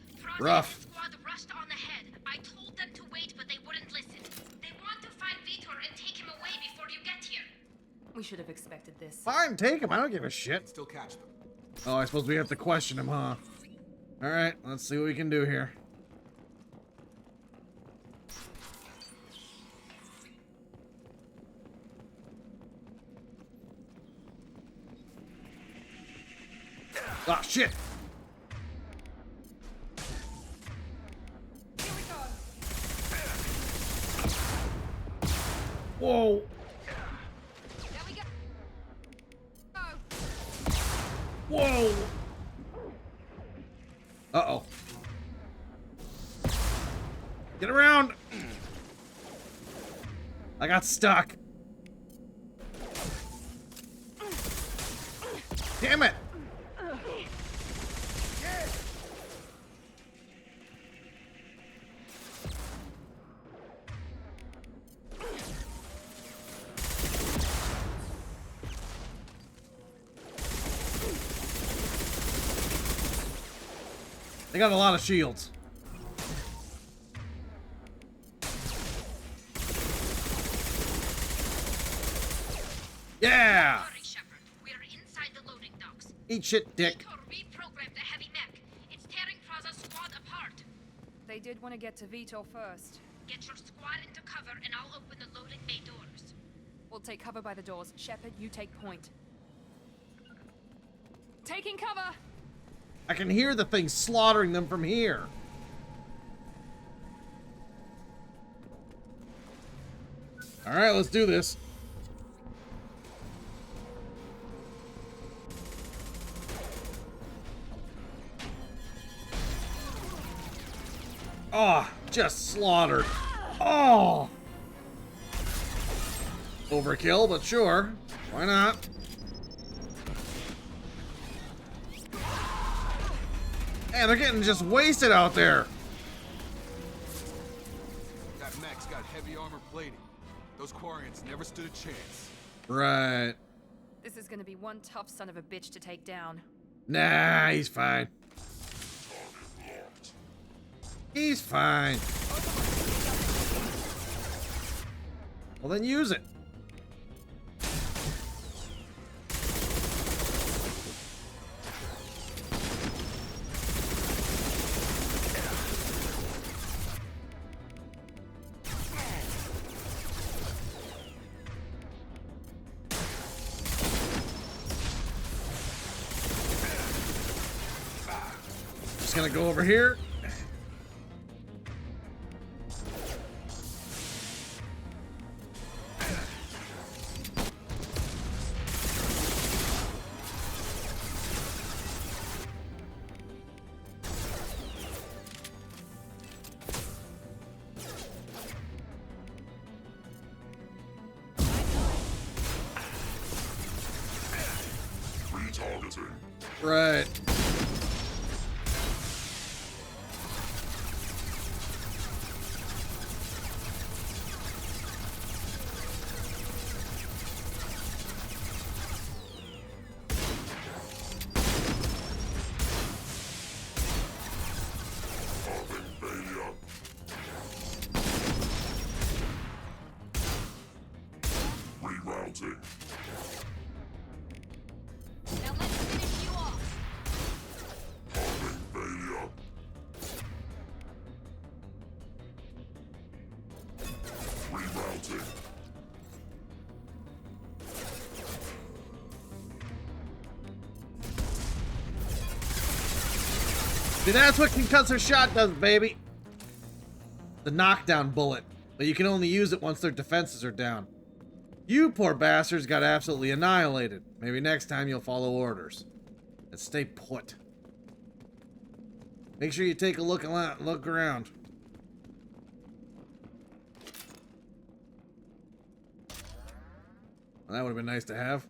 Rough. squad rushed on ahead. I told them to wait, but they wouldn't listen. They want to find Vitor and take him away before you get here. We should have expected this. Fine, take him. I don't give a shit. Still catch them. Oh, I suppose we have to question him, huh? Alright, let's see what we can do here. Ah, shit! Whoa! Whoa! Uh-oh. Get around! I got stuck. Damn it! They got a lot of shields. Yeah! Sorry, Shepard. We're inside the loading docks. Eat shit, dick. Vitor reprogrammed the heavy mech. It's tearing Praza's squad apart. They did want to get to Vitor first. Get your squad into cover and I'll open the loading bay doors. We'll take cover by the doors. Shepard, you take point. Taking cover! I can hear the thing slaughtering them from here. Alright, let's do this. Oh, just slaughtered. Oh! Overkill, but sure. Why not? Man, they're getting just wasted out there. That mech's got heavy armor plating. Those Quarians never stood a chance. Right. This is gonna be one tough son of a bitch to take down. Nah, he's fine. He's fine. Well, then use it. Just gonna go over here. Right. Now let's finish you off. See, that's what concussive shot does, baby. The knockdown bullet. But you can only use it once their defenses are down. You poor bastards got absolutely annihilated. Maybe next time you'll follow orders. And stay put. Make sure you take a look around. Well, that would have been nice to have.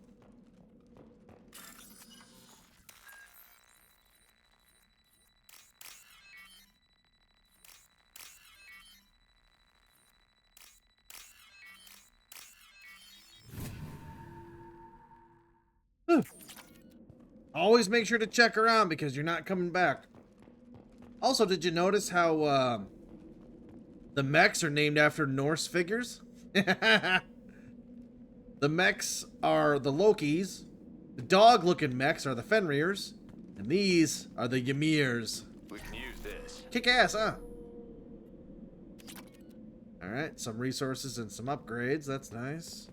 Always make sure to check around because you're not coming back. Also, did you notice how the mechs are named after Norse figures? The mechs are the Lokis, the dog-looking mechs are the Fenrirs, and these are the Ymirs. We can use this. Kick ass, huh? Alright, some resources and some upgrades. That's nice.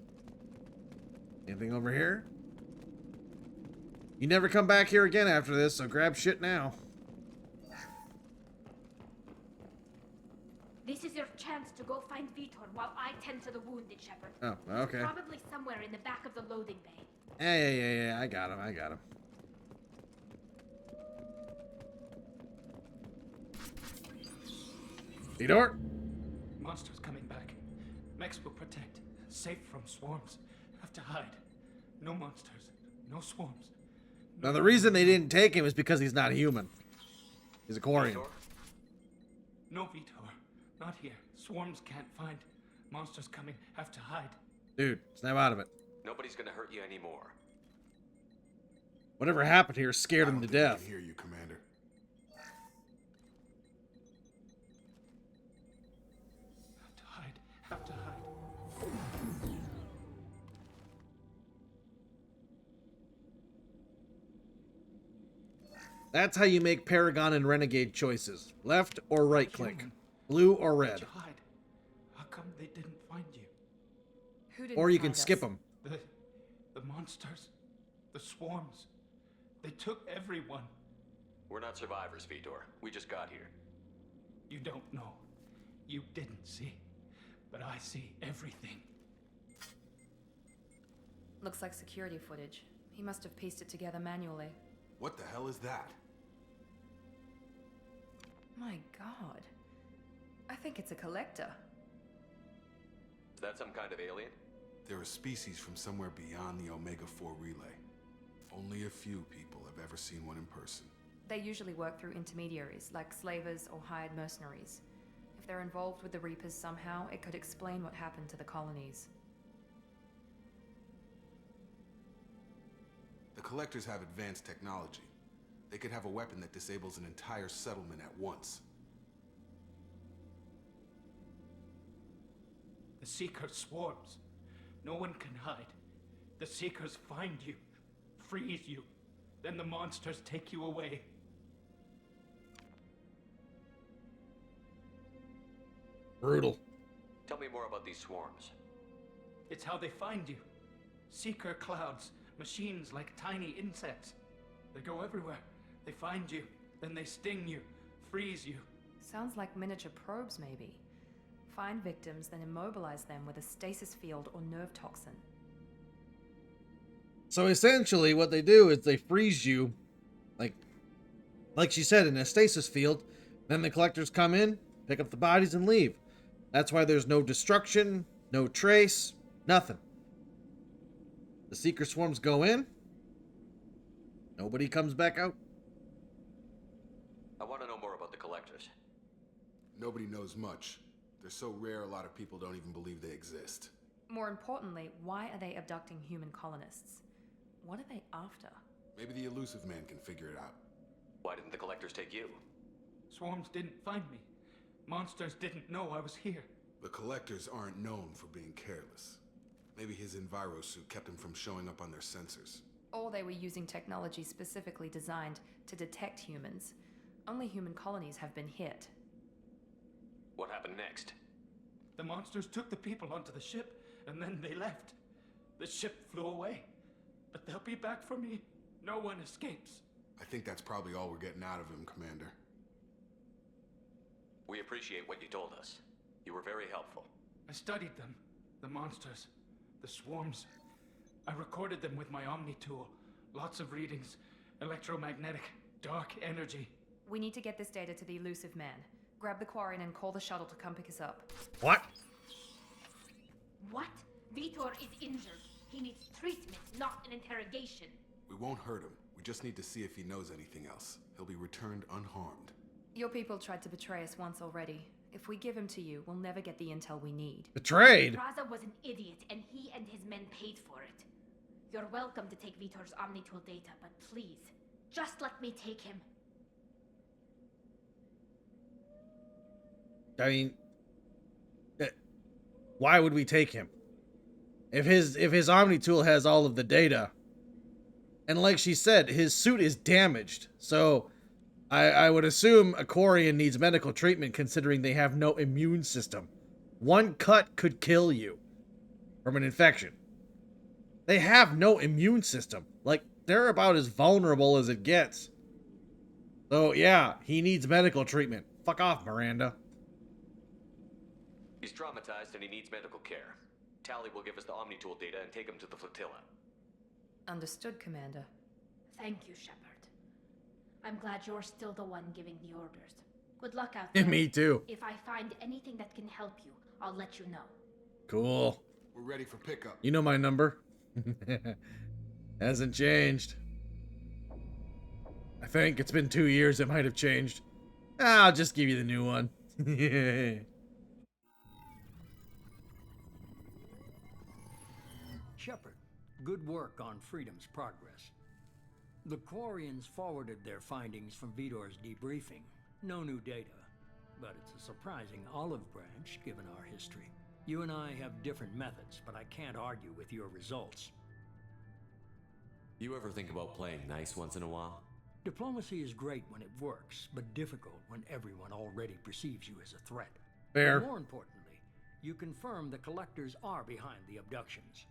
Anything over here? You never come back here again after this, so grab shit now. This is your chance to go find Vitor while I tend to the wounded, Shepard. Oh, okay. He's probably somewhere in the back of the loading bay. Yeah, I got him, Vitor? Monsters coming back. Mechs will protect. Safe from swarms. Have to hide. No monsters. No swarms. Now, the reason they didn't take him is because he's not human. He's a Quarian. No, Vitor. Not here. Swarms can't find. Monsters coming. Have to hide. Dude, snap out of it. Nobody's gonna hurt you anymore. Whatever happened here scared him to death. I can hear you, Commander. Have to hide. Have to hide. That's how you make Paragon and Renegade choices. Left or right click. Blue or red. Hide. How come they didn't find you? Who didn't Or you can find skip us? them. The monsters. The swarms. They took everyone. We're not survivors, Vitor. We just got here. You don't know. You didn't see. But I see everything. Looks like security footage. He must have pieced it together manually. What the hell is that? My god. I think it's a collector. Is that some kind of alien? They're a species from somewhere beyond the Omega-4 relay. Only a few people have ever seen one in person. They usually work through intermediaries, like slavers or hired mercenaries. If they're involved with the Reapers somehow, it could explain what happened to the colonies. The Collectors have advanced technology. They could have a weapon that disables an entire settlement at once. The Seeker swarms. No one can hide. The Seekers find you, freeze you, then the monsters take you away. Brutal. Tell me more about these swarms. It's how they find you. Seeker clouds, machines like tiny insects. They go everywhere. They find you, then they sting you, freeze you. Sounds like miniature probes, maybe. Find victims, then immobilize them with a stasis field or nerve toxin. So essentially what they do is they freeze you, like she said, in a stasis field. Then the collectors come in, pick up the bodies, and leave. That's why there's no destruction, no trace, nothing. The Seeker swarms go in. Nobody comes back out. I want to know more about the collectors. Nobody knows much. They're so rare, a lot of people don't even believe they exist. More importantly, why are they abducting human colonists? What are they after? Maybe the elusive man can figure it out. Why didn't the collectors take you? Swarms didn't find me. Monsters didn't know I was here. The Collectors aren't known for being careless. Maybe his envirosuit kept him from showing up on their sensors. Or they were using technology specifically designed to detect humans. Only human colonies have been hit. What happened next? The monsters took the people onto the ship, and then they left. The ship flew away. But they'll be back for me. No one escapes. I think that's probably all we're getting out of him, Commander. We appreciate what you told us. You were very helpful. I studied them. The monsters. The swarms. I recorded them with my Omni tool. Lots of readings. Electromagnetic. Dark energy. We need to get this data to the elusive man. Grab the Quarian and call the shuttle to come pick us up. What? What? Vitor is injured. He needs treatment, not an interrogation. We won't hurt him. We just need to see if he knows anything else. He'll be returned unharmed. Your people tried to betray us once already. If we give him to you, we'll never get the intel we need. Betrayed? Raza was an idiot, and he and his men paid for it. You're welcome to take Vitor's Omnitool data, but please, just let me take him. I mean, why would we take him? If his Omni tool has all of the data, and like she said, his suit is damaged, so I would assume a Quarian needs medical treatment considering they have no immune system. One cut could kill you from an infection. They have no immune system. Like, they're about as vulnerable as it gets. So yeah, he needs medical treatment. Fuck off, Miranda. He's traumatized and he needs medical care. Tally will give us the Omni tool data and take him to the flotilla. Understood, Commander. Thank you, Shepard. I'm glad you're still the one giving the orders. Good luck out there. Me too. If I find anything that can help you, I'll let you know. Cool. We're ready for pickup. You know my number. Hasn't changed. I think it's been 2 years. It might have changed. I'll just give you the new one. Shepard, good work on Freedom's progress. The Quarians forwarded their findings from Vitor's debriefing. No new data, but it's a surprising olive branch given our history. You and I have different methods, but I can't argue with your results. You ever think about playing nice once in a while? Diplomacy is great when it works, but difficult when everyone already perceives you as a threat. Fair. And more importantly, you confirm the collectors are behind the abductions.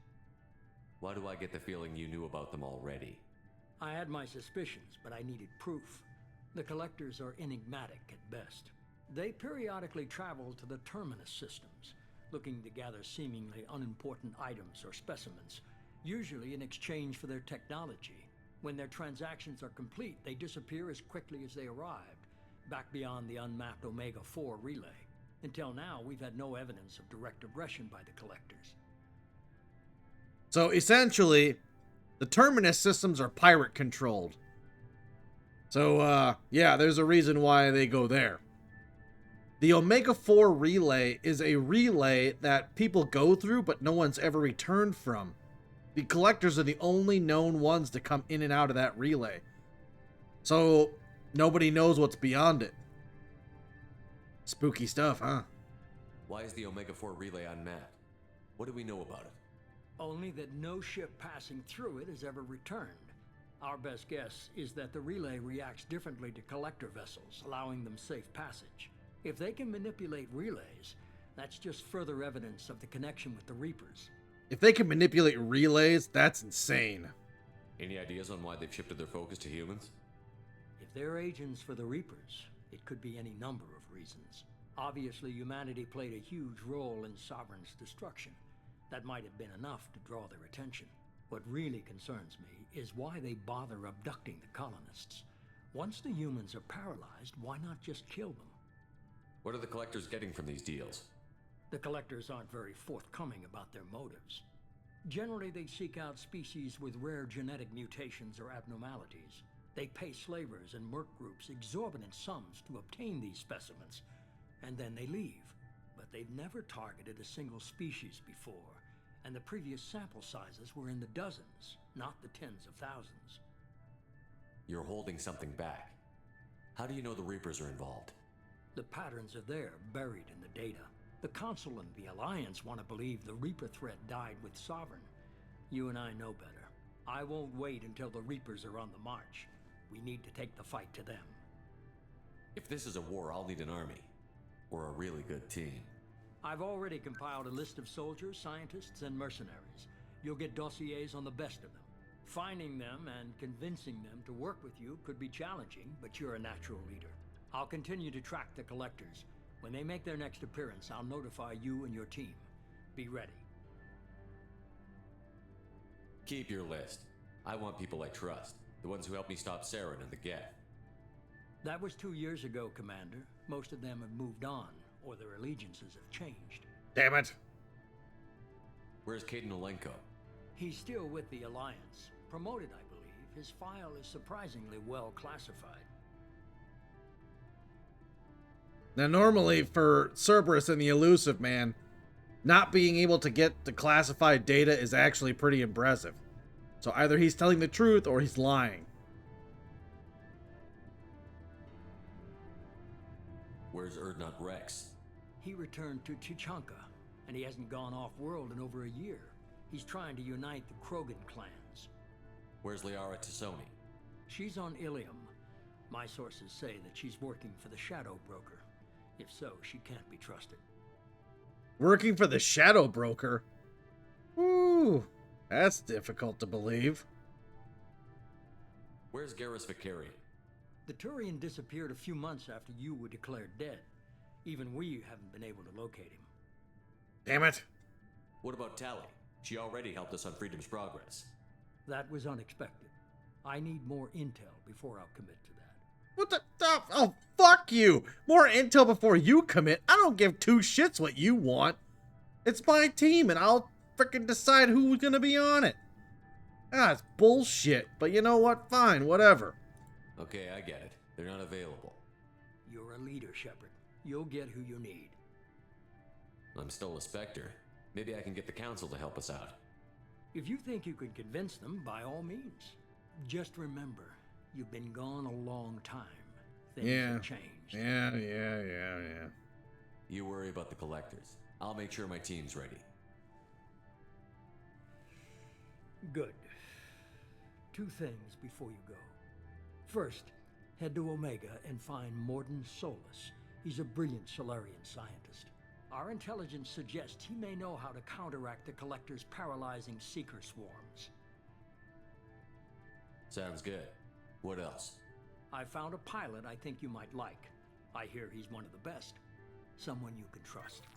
Why do I get the feeling you knew about them already? I had my suspicions, but I needed proof. The collectors are enigmatic at best. They periodically travel to the terminus systems, looking to gather seemingly unimportant items or specimens, usually in exchange for their technology. When their transactions are complete, they disappear as quickly as they arrived, back beyond the unmapped Omega-4 relay. Until now, we've had no evidence of direct aggression by the collectors. So essentially, the terminus systems are pirate controlled. So yeah, there's a reason why they go there. The Omega-4 relay is a relay that people go through, but no one's ever returned from. The collectors are the only known ones to come in and out of that relay. So nobody knows what's beyond it. Spooky stuff, huh? Why is the Omega-4 relay unmapped? What do we know about it? Only that no ship passing through it has ever returned. Our best guess is that the relay reacts differently to collector vessels, allowing them safe passage. If they can manipulate relays, that's just further evidence of the connection with the Reapers. If they can manipulate relays, that's insane. Any ideas on why they've shifted their focus to humans? If they're agents for the Reapers, it could be any number of reasons. Obviously, humanity played a huge role in Sovereign's destruction. That might have been enough to draw their attention. What really concerns me is why they bother abducting the colonists. Once the humans are paralyzed, why not just kill them? What are the collectors getting from these deals? The collectors aren't very forthcoming about their motives. Generally, they seek out species with rare genetic mutations or abnormalities. They pay slavers and merc groups exorbitant sums to obtain these specimens, and then they leave. But they've never targeted a single species before, and the previous sample sizes were in the dozens, not the tens of thousands. You're holding something back. How do you know the Reapers are involved? The patterns are there, buried in the data. The Council and the Alliance want to believe the Reaper threat died with Sovereign. You and I know better. I won't wait until the Reapers are on the march. We need to take the fight to them. If this is a war, I'll need an army. Or a really good team. I've already compiled a list of soldiers, scientists, and mercenaries. You'll get dossiers on the best of them. Finding them and convincing them to work with you could be challenging, but you're a natural leader. I'll continue to track the collectors. When they make their next appearance, I'll notify you and your team. Be ready. Keep your list. I want people I trust. The ones who helped me stop Saren and the Geth. That was 2 years ago, Commander. Most of them have moved on, or their allegiances have changed. Damn it. Where's Caden Olenko? He's still with the Alliance. Promoted, I believe. His file is surprisingly well classified. Now, normally for Cerberus and the Elusive Man, not being able to get the classified data is actually pretty impressive. So either he's telling the truth or he's lying. Where's Erdnot Rex? He returned to Chichanka, and he hasn't gone off-world in over a year. He's trying to unite the Krogan clans. Where's Liara Tassoni? She's on Ilium. My sources say that she's working for the Shadow Broker. If so, she can't be trusted. Working for the Shadow Broker? Ooh, that's difficult to believe. Where's Garrus Vicari? The Turian disappeared a few months after you were declared dead. Even we haven't been able to locate him. Damn it. What about Tally? She already helped us on Freedom's Progress. That was unexpected. I need more intel before I'll commit to that. What the? Oh, fuck you. More intel before you commit. I don't give two shits what you want. It's my team, and I'll frickin' decide who's gonna be on it. Ah, it's bullshit. But you know what? Fine, whatever. Okay, I get it. They're not available. You're a leader, Shepard. You'll get who you need. I'm still a Spectre. Maybe I can get the Council to help us out. If you think you can convince them, by all means. Just remember, you've been gone a long time. Things have changed. Yeah. You worry about the Collectors. I'll make sure my team's ready. Good. 2 things before you go. First, head to Omega and find Morden Solus. He's a brilliant Solarian scientist. Our intelligence suggests he may know how to counteract the Collector's paralyzing Seeker swarms. Sounds good. What else? I found a pilot I think you might like. I hear he's one of the best. Someone you can trust.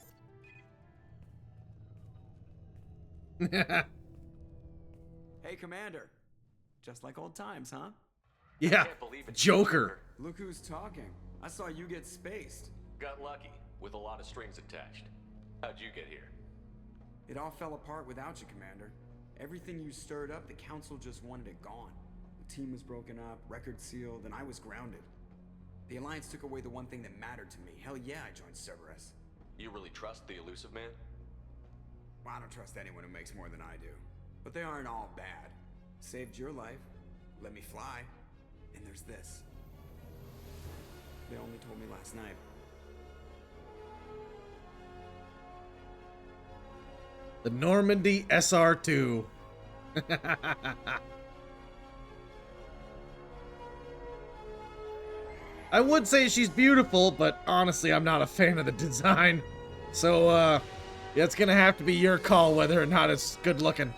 Hey, Commander. Just like old times, huh? Yeah, Joker. Look who's talking. I saw you get spaced. Got lucky, with a lot of strings attached. How'd you get here? It all fell apart without you, Commander. Everything you stirred up, the Council just wanted it gone. The team was broken up, record sealed, and I was grounded. The Alliance took away the one thing that mattered to me. Hell yeah, I joined Cerberus. You really trust the Elusive Man? Well, I don't trust anyone who makes more than I do. But they aren't all bad. Saved your life, let me fly, and there's this. They only told me last night. The Normandy SR2. I would say she's beautiful, but honestly, I'm not a fan of the design. So, yeah, it's gonna have to be your call whether or not it's good looking.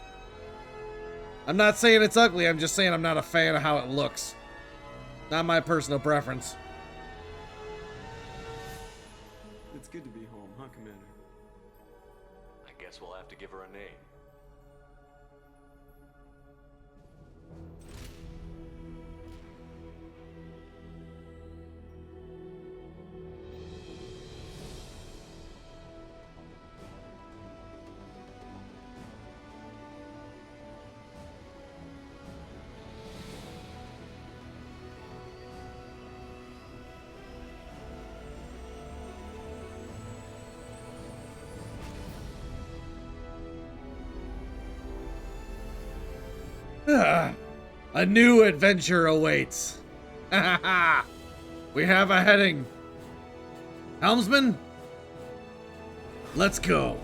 I'm not saying it's ugly, I'm just saying I'm not a fan of how it looks. Not my personal preference. It's good to be home, huh, Commander? I guess we'll have to give her a name. A new adventure awaits. We have a heading. Helmsman, let's go.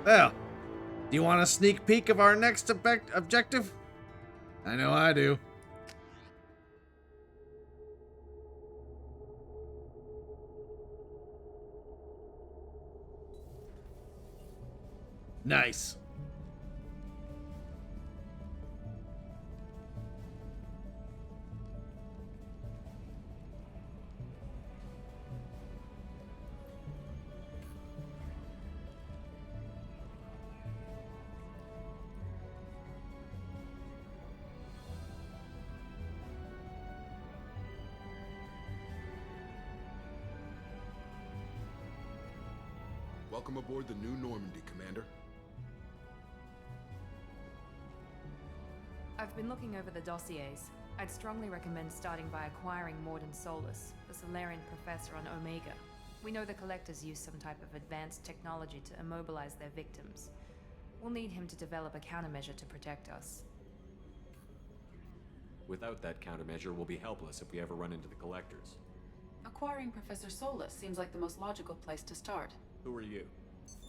Well, do you want a sneak peek of our next objective? I know I do. Nice. Welcome aboard the new Normandy, Commander. I've been looking over the dossiers. I'd strongly recommend starting by acquiring Morden Solus, the Solarian professor on Omega. We know the Collectors use some type of advanced technology to immobilize their victims. We'll need him to develop a countermeasure to protect us. Without that countermeasure, we'll be helpless if we ever run into the Collectors. Acquiring Professor Solus seems like the most logical place to start. Who are you?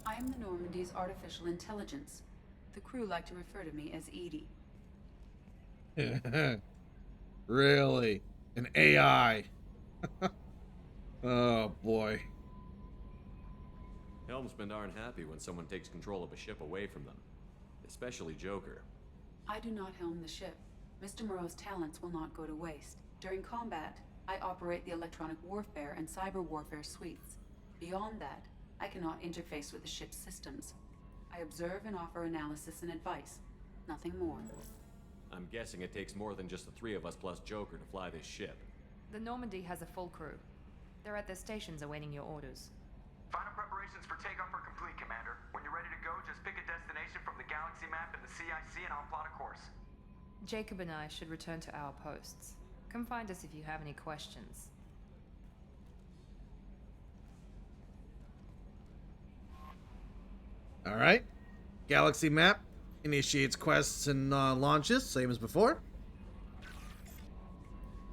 I am the Normandy's artificial intelligence. The crew like to refer to me as Edie. Really? An AI? Oh boy. Helmsmen aren't happy when someone takes control of a ship away from them. Especially Joker. I do not helm the ship. Mr. Moreau's talents will not go to waste. During combat, I operate the electronic warfare and cyber warfare suites. Beyond that, I cannot interface with the ship's systems. I observe and offer analysis and advice. Nothing more. I'm guessing it takes more than just the three of us plus Joker to fly this ship. The Normandy has a full crew. They're at their stations awaiting your orders. Final preparations for takeoff are complete, Commander. When you're ready to go, just pick a destination from the galaxy map in the CIC and I'll plot a course. Jacob and I should return to our posts. Come find us if you have any questions. Alright. Galaxy map initiates quests and launches, same as before.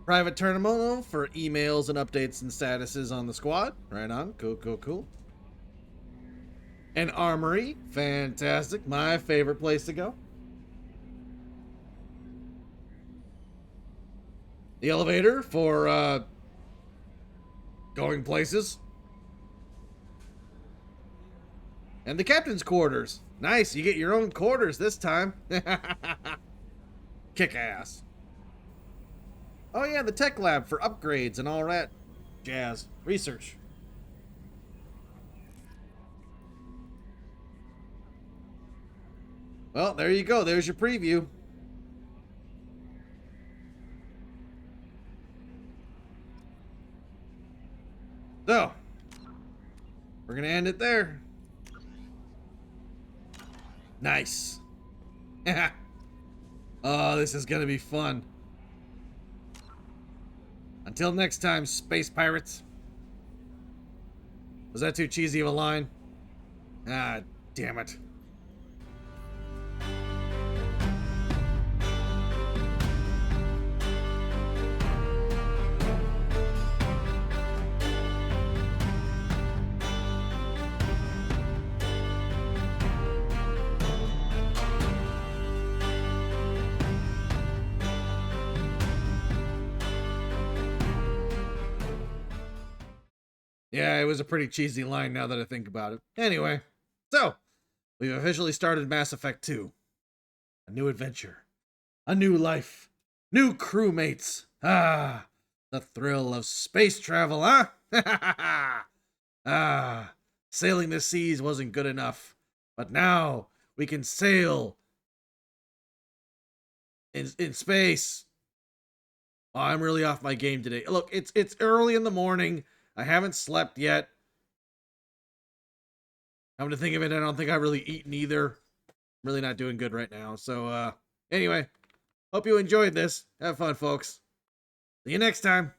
Private terminal for emails and updates and statuses on the squad. Right on. Cool, cool, cool. An armory. Fantastic. My favorite place to go. The elevator for going places. And the captain's quarters. Nice, you get your own quarters this time. Kick ass. Oh yeah, the tech lab for upgrades and all that jazz. Research. Well, there you go. There's your preview. So, we're gonna end it there. Nice. Oh, this is gonna be fun. Until next time, space pirates. Was that too cheesy of a line? Ah, damn it. Yeah, it was a pretty cheesy line now that I think about it. Anyway, so we've officially started Mass Effect 2. A new adventure. A new life. New crewmates. Ah, the thrill of space travel, huh? Ah, sailing the seas wasn't good enough. But now we can sail in space. Oh, I'm really off my game today. Look, it's early in the morning. I haven't slept yet. Come to think of it, I don't think I've really eaten either. I'm really not doing good right now. So, anyway, hope you enjoyed this. Have fun, folks. See you next time.